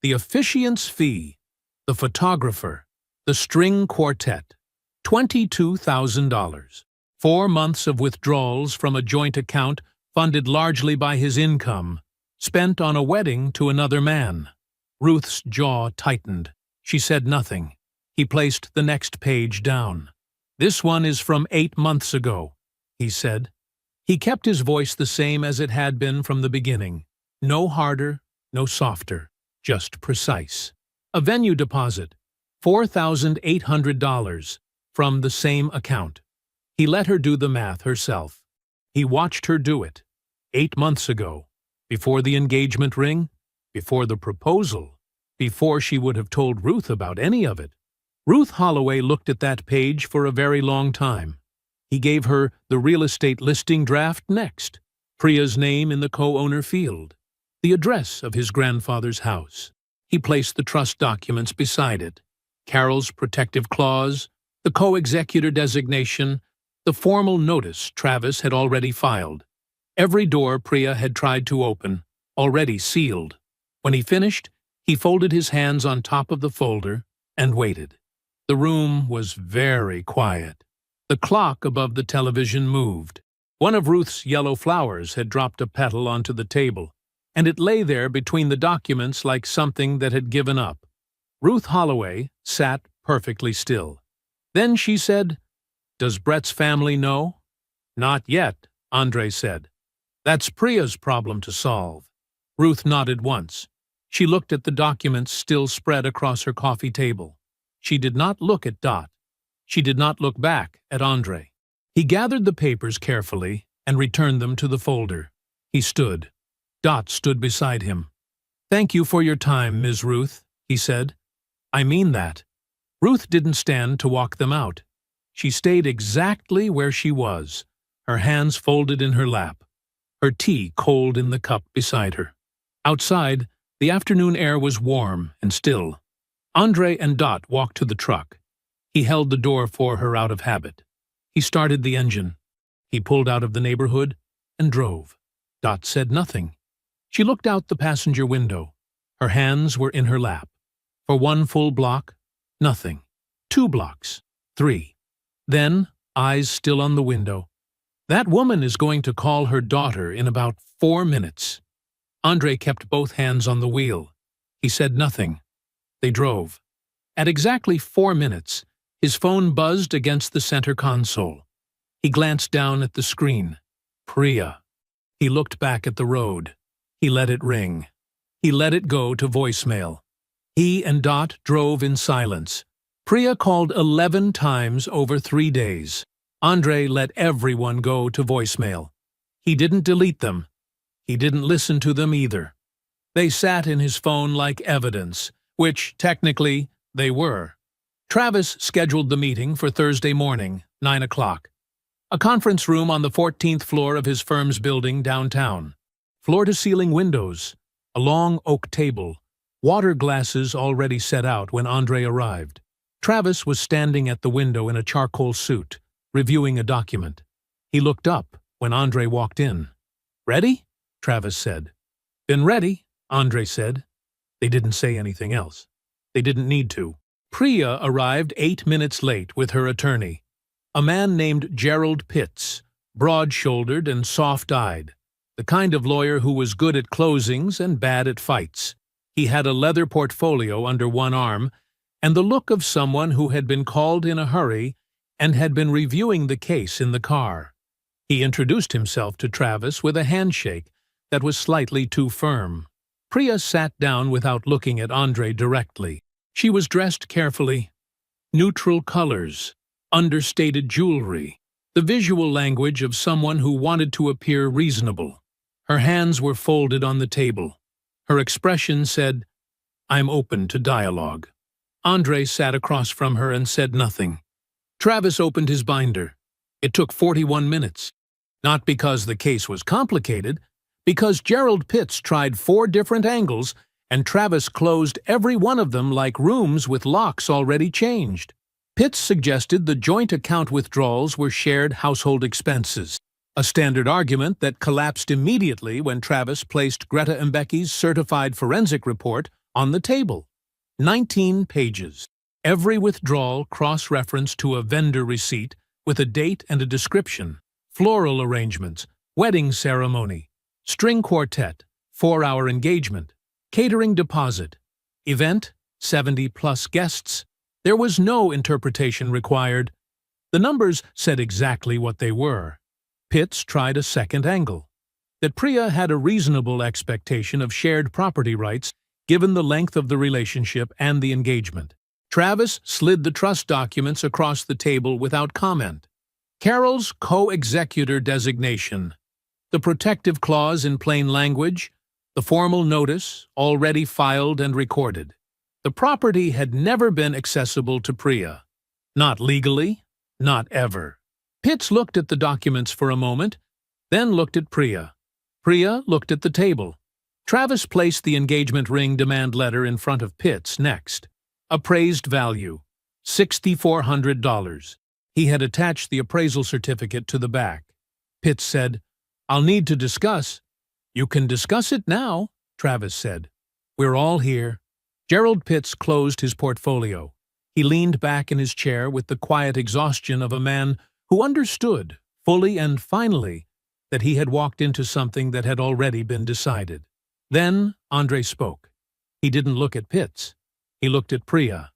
[SPEAKER 1] the officiant's fee, the photographer, the string quartet. $22,000. 4 months of withdrawals from a joint account funded largely by his income, spent on a wedding to another man. Ruth's jaw tightened. She said nothing. He placed the next page down. "This one is from 8 months ago," he said. He kept his voice the same as it had been from the beginning. No harder, no softer, just precise. A venue deposit, $4,800, from the same account. He let her do the math herself. He watched her do it. 8 months ago, before the engagement ring, before the proposal, before she would have told Ruth about any of it. Ruth Holloway looked at that page for a very long time. He gave her the real estate listing draft next, Priya's name in the co-owner field, the address of his grandfather's house. He placed the trust documents beside it, Carol's protective clause, the co-executor designation, the formal notice Travis had already filed. Every door Priya had tried to open, already sealed. When he finished, he folded his hands on top of the folder and waited. The room was very quiet. The clock above the television moved. One of Ruth's yellow flowers had dropped a petal onto the table, and it lay there between the documents like something that had given up. Ruth Holloway sat perfectly still. Then she said, "Does Brett's family know?" "Not yet," Andrei said. "That's Priya's problem to solve." Ruth nodded once. She looked at the documents still spread across her coffee table. She did not look at Dot. She did not look back at Andrei. He gathered the papers carefully and returned them to the folder. He stood. Dot stood beside him. "Thank you for your time, Ms. Ruth," he said. "I mean that." Ruth didn't stand to walk them out. She stayed exactly where she was, her hands folded in her lap, her tea cold in the cup beside her. Outside, the afternoon air was warm and still. Andrei and Dot walked to the truck. He held the door for her out of habit. He started the engine. He pulled out of the neighborhood and drove. Dot said nothing. She looked out the passenger window. Her hands were in her lap. For 1 full block, nothing. 2 blocks, 3. Then, eyes still on the window. "That woman is going to call her daughter in about 4 minutes. Andrei kept both hands on the wheel. He said nothing. They drove. At exactly 4 minutes, his phone buzzed against the center console. He glanced down at the screen. Priya. He looked back at the road. He let it ring. He let it go to voicemail. He and Dot drove in silence. Priya called 11 times over 3 days. Andre let everyone go to voicemail. He didn't delete them. He didn't listen to them either. They sat in his phone like evidence, which, technically, they were. Travis scheduled the meeting for Thursday morning, 9 o'clock. A conference room on the 14th floor of his firm's building downtown. Floor-to-ceiling windows, a long oak table, water glasses already set out when Andre arrived. Travis was standing at the window in a charcoal suit, reviewing a document. He looked up when Andre walked in. "Ready?" Travis said. "Been ready," Andre said. They didn't say anything else. They didn't need to. Priya arrived 8 minutes late with her attorney, a man named Gerald Pitts, broad-shouldered and soft-eyed, the kind of lawyer who was good at closings and bad at fights. He had a leather portfolio under one arm and the look of someone who had been called in a hurry and had been reviewing the case in the car. He introduced himself to Travis with a handshake that was slightly too firm. Priya sat down without looking at Andre directly. She was dressed carefully. Neutral colors, understated jewelry, the visual language of someone who wanted to appear reasonable. Her hands were folded on the table. Her expression said, "I'm open to dialogue." Andre sat across from her and said nothing. Travis opened his binder. It took 41 minutes. Not because the case was complicated, because Gerald Pitts tried 4 different angles and Travis closed every one of them like rooms with locks already changed. Pitts suggested the joint account withdrawals were shared household expenses, a standard argument that collapsed immediately when Travis placed Greta Mbecki's certified forensic report on the table. 19 pages. Every withdrawal cross-referenced to a vendor receipt with a date and a description, floral arrangements, wedding ceremony, string quartet, 4-hour engagement, catering deposit, event, 70-plus guests. There was no interpretation required. The numbers said exactly what they were. Pitts tried a second angle, that Priya had a reasonable expectation of shared property rights given the length of the relationship and the engagement. Travis slid the trust documents across the table without comment. Carol's co-executor designation, the protective clause in plain language, the formal notice, already filed and recorded. The property had never been accessible to Priya. Not legally, not ever. Pitts looked at the documents for a moment, then looked at Priya. Priya looked at the table. Travis placed the engagement ring demand letter in front of Pitts next. Appraised value, $6,400. He had attached the appraisal certificate to the back. Pitts said, "I'll need to discuss." "You can discuss it now," Travis said. "We're all here." Gerald Pitts closed his portfolio. He leaned back in his chair with the quiet exhaustion of a man who understood, fully and finally, that he had walked into something that had already been decided. Then Andre spoke. He didn't look at Pitts. He looked at Priya.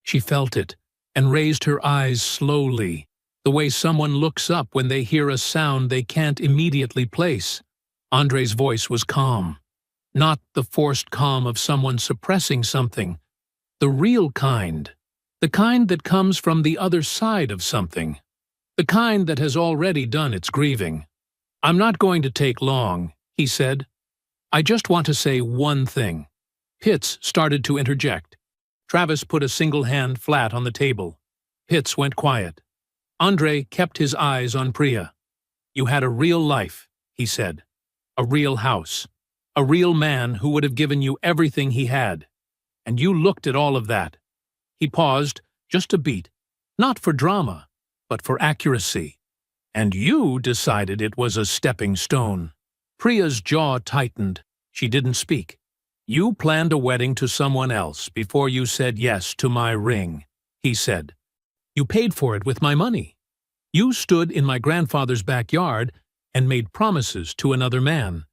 [SPEAKER 1] She felt it and raised her eyes slowly, the way someone looks up when they hear a sound they can't immediately place. Andre's voice was calm, not the forced calm of someone suppressing something, the real kind, the kind that comes from the other side of something, the kind that has already done its grieving. "I'm not going to take long," he said. "I just want to say one thing." Pitts started to interject. Travis put a single hand flat on the table. Pitts went quiet. Andre kept his eyes on Priya. "You had a real life," he said. "A real house. A real man who would have given you everything he had. And you looked at all of that." He paused, just a beat, not for drama, but for accuracy. "And you decided it was a stepping stone." Priya's jaw tightened. She didn't speak. "You planned a wedding to someone else before you said yes to my ring," he said. "You paid for it with my money. You stood in my grandfather's backyard and made promises to another man.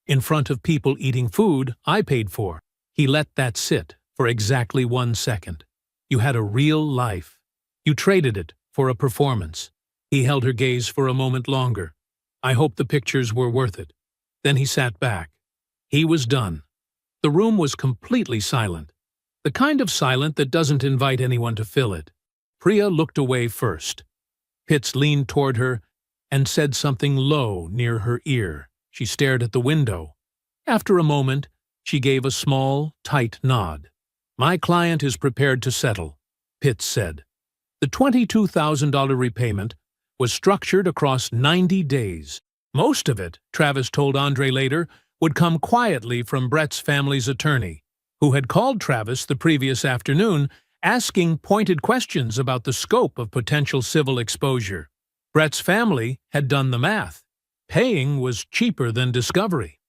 [SPEAKER 1] In front of people eating food I paid for." He let that sit for exactly 1 second. "You had a real life. You traded it for a performance." He held her gaze for a moment longer. "I hope the pictures were worth it." Then he sat back. He was done. The room was completely silent, the kind of silent that doesn't invite anyone to fill it. Priya looked away first. Pitts leaned toward her and said something low near her ear. She stared at the window. After a moment, she gave a small, tight nod. "My client is prepared to settle," Pitts said. The $22,000 repayment was structured across 90 days. Most of it, Travis told Andre later, would come quietly from Brett's family's attorney, who had called Travis the previous afternoon, asking pointed questions about the scope of potential civil exposure. Brett's family had done the math. Paying was cheaper than discovery.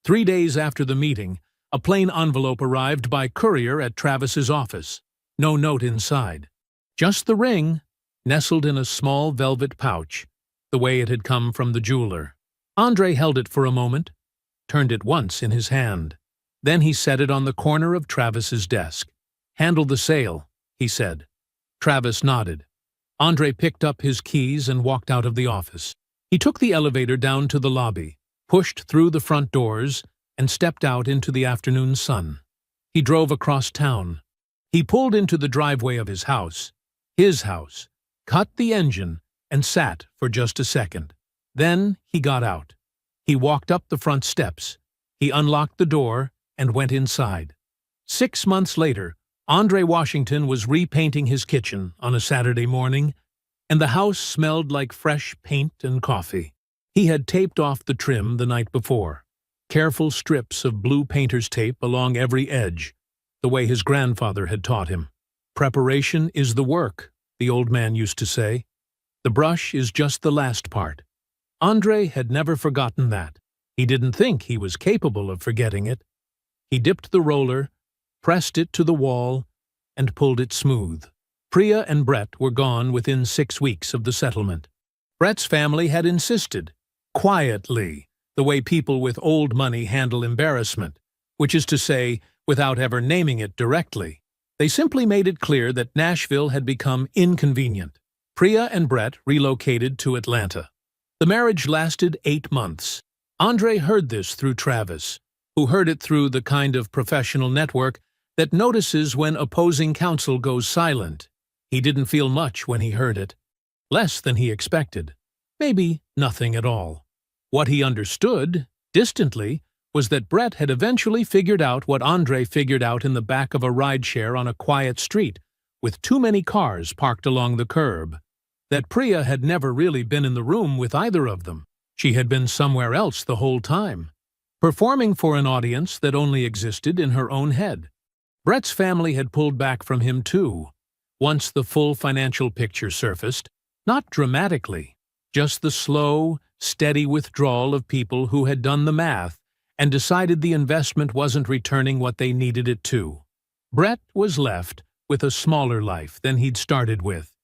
[SPEAKER 1] 3 days after the meeting, a plain envelope arrived by courier at Travis's office. No note inside. Just the ring, nestled in a small velvet pouch, the way it had come from the jeweler. Andre held it for a moment, turned it once in his hand. Then he set it on the corner of Travis's desk. "Handle the sale," he said. Travis nodded. Andre picked up his keys and walked out of the office. He took the elevator down to the lobby, pushed through the front doors, and stepped out into the afternoon sun. He drove across town. He pulled into the driveway of his house, cut the engine, and sat for just a second. Then he got out. He walked up the front steps. He unlocked the door and went inside. 6 months later, Andre Washington was repainting his kitchen on a Saturday morning, and the house smelled like fresh paint and coffee. He had taped off the trim the night before, careful strips of blue painter's tape along every edge, the way his grandfather had taught him. "Preparation is the work," the old man used to say. "The brush is just the last part." Andre had never forgotten that. He didn't think he was capable of forgetting it. He dipped the roller, pressed it to the wall, and pulled it smooth. Priya and Brett were gone within 6 weeks of the settlement. Brett's family had insisted, quietly, the way people with old money handle embarrassment, which is to say, without ever naming it directly. They simply made it clear that Nashville had become inconvenient. Priya and Brett relocated to Atlanta. The marriage lasted 8 months. Andre heard this through Travis, who heard it through the kind of professional network that notices when opposing counsel goes silent. He didn't feel much when he heard it. Less than he expected. Maybe nothing at all. What he understood, distantly, was that Brett had eventually figured out what Andre figured out in the back of a rideshare on a quiet street, with too many cars parked along the curb. That Priya had never really been in the room with either of them. She had been somewhere else the whole time, performing for an audience that only existed in her own head. Brett's family had pulled back from him too, once the full financial picture surfaced, not dramatically, just the slow, steady withdrawal of people who had done the math and decided the investment wasn't returning what they needed it to. Brett was left with a smaller life than he'd started with,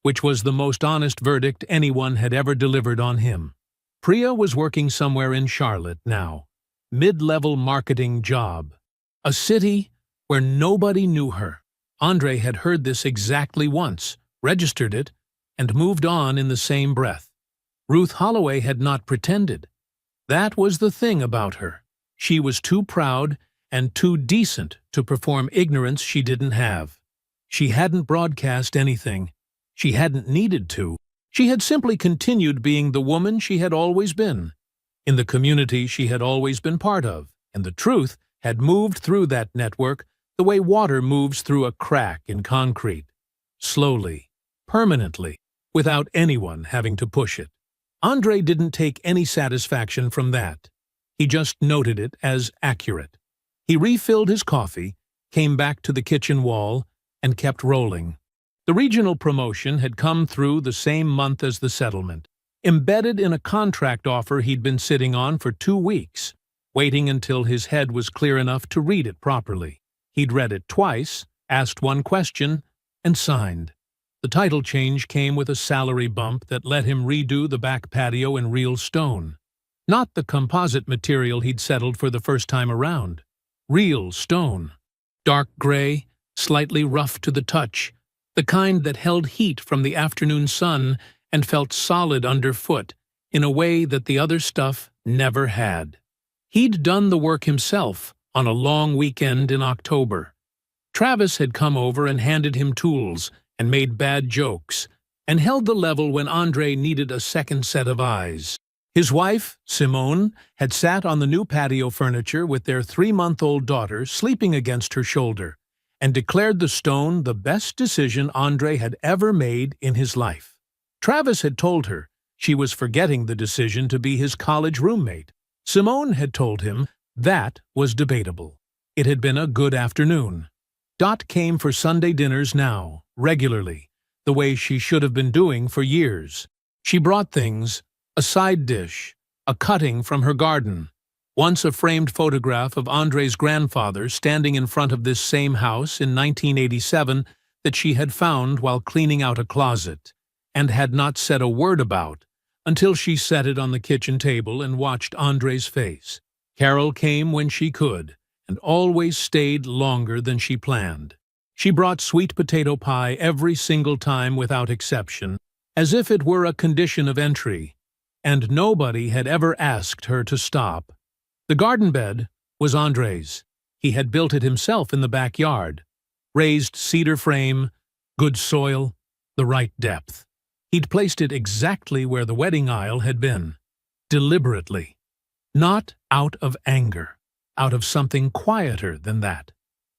[SPEAKER 1] which was the most honest verdict anyone had ever delivered on him. Priya was working somewhere in Charlotte now, mid-level marketing job, a city where nobody knew her. Andre had heard this exactly once, registered it, and moved on in the same breath. Ruth Holloway had not pretended. That was the thing about her. She was too proud and too decent to perform ignorance she didn't have. She hadn't broadcast anything. She hadn't needed to. She had simply continued being the woman she had always been, in the community she had always been part of, and the truth had moved through that network the way water moves through a crack in concrete, slowly, permanently, without anyone having to push it. Andre didn't take any satisfaction from that. He just noted it as accurate. He refilled his coffee, came back to the kitchen wall, and kept rolling. The regional promotion had come through the same month as the settlement, embedded in a contract offer he'd been sitting on for 2 weeks, waiting until his head was clear enough to read it properly. He'd read it twice, asked one question, and signed. The title change came with a salary bump that let him redo the back patio in real stone. Not the composite material he'd settled for the first time around. Real stone. Dark gray, slightly rough to the touch, the kind that held heat from the afternoon sun and felt solid underfoot in a way that the other stuff never had. He'd done the work himself on a long weekend in October. Travis had come over and handed him tools and made bad jokes and held the level when Andre needed a second set of eyes. His wife, Simone, had sat on the new patio furniture with their 3-month-old daughter sleeping against her shoulder and declared the stone the best decision Andre had ever made in his life. Travis had told her she was forgetting the decision to be his college roommate. Simone had told him that was debatable. It had been a good afternoon. Dot came for Sunday dinners now, regularly, the way she should have been doing for years. She brought things, a side dish, a cutting from her garden, once a framed photograph of Andre's grandfather standing in front of this same house in 1987 that she had found while cleaning out a closet, and had not said a word about until she set it on the kitchen table and watched Andre's face. Carol came when she could, and always stayed longer than she planned. She brought sweet potato pie every single time without exception, as if it were a condition of entry, and nobody had ever asked her to stop. The garden bed was Andre's. He had built it himself in the backyard. Raised cedar frame, good soil, the right depth. He'd placed it exactly where the wedding aisle had been, deliberately, not out of anger, out of something quieter than that,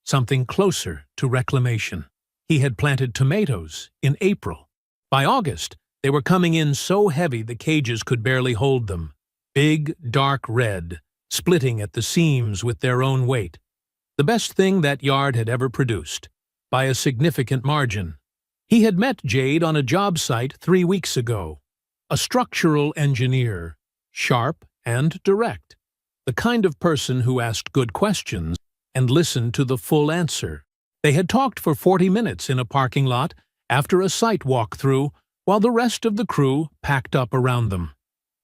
[SPEAKER 1] something closer to reclamation. He had planted tomatoes in April. By August, they were coming in so heavy the cages could barely hold them, big, dark red, splitting at the seams with their own weight. The best thing that yard had ever produced, by a significant margin. He had met Jade on a job site 3 weeks ago, a structural engineer, sharp and direct, the kind of person who asked good questions and listened to the full answer. They had talked for 40 minutes in a parking lot after a site walkthrough while the rest of the crew packed up around them.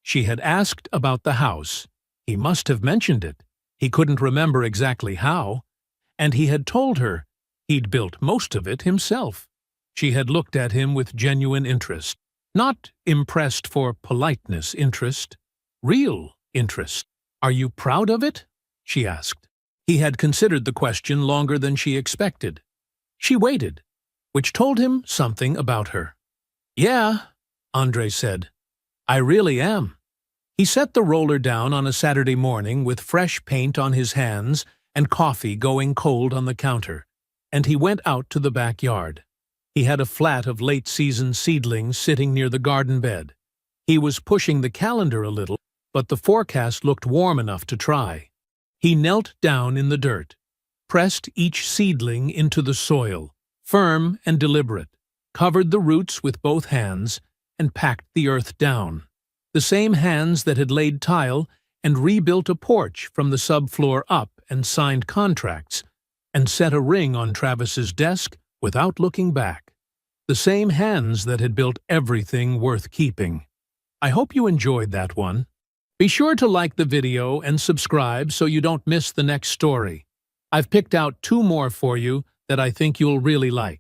[SPEAKER 1] She had asked about the house. He must have mentioned it. He couldn't remember exactly how. And he had told her he'd built most of it himself. She had looked at him with genuine interest. Not impressed for politeness interest. Real interest. "Are you proud of it?" she asked. He had considered the question longer than she expected. She waited, which told him something about her. "Yeah," Andre said. "I really am." He set the roller down on a Saturday morning with fresh paint on his hands and coffee going cold on the counter, and he went out to the backyard. He had a flat of late-season seedlings sitting near the garden bed. He was pushing the calendar a little, but the forecast looked warm enough to try. He knelt down in the dirt, pressed each seedling into the soil, firm and deliberate, covered the roots with both hands, and packed the earth down. The same hands that had laid tile and rebuilt a porch from the subfloor up and signed contracts, and set a ring on Travis's desk without looking back. The same hands that had built everything worth keeping. I hope you enjoyed that one. Be sure to like the video and subscribe so you don't miss the next story. I've picked out 2 more for you that I think you'll really like.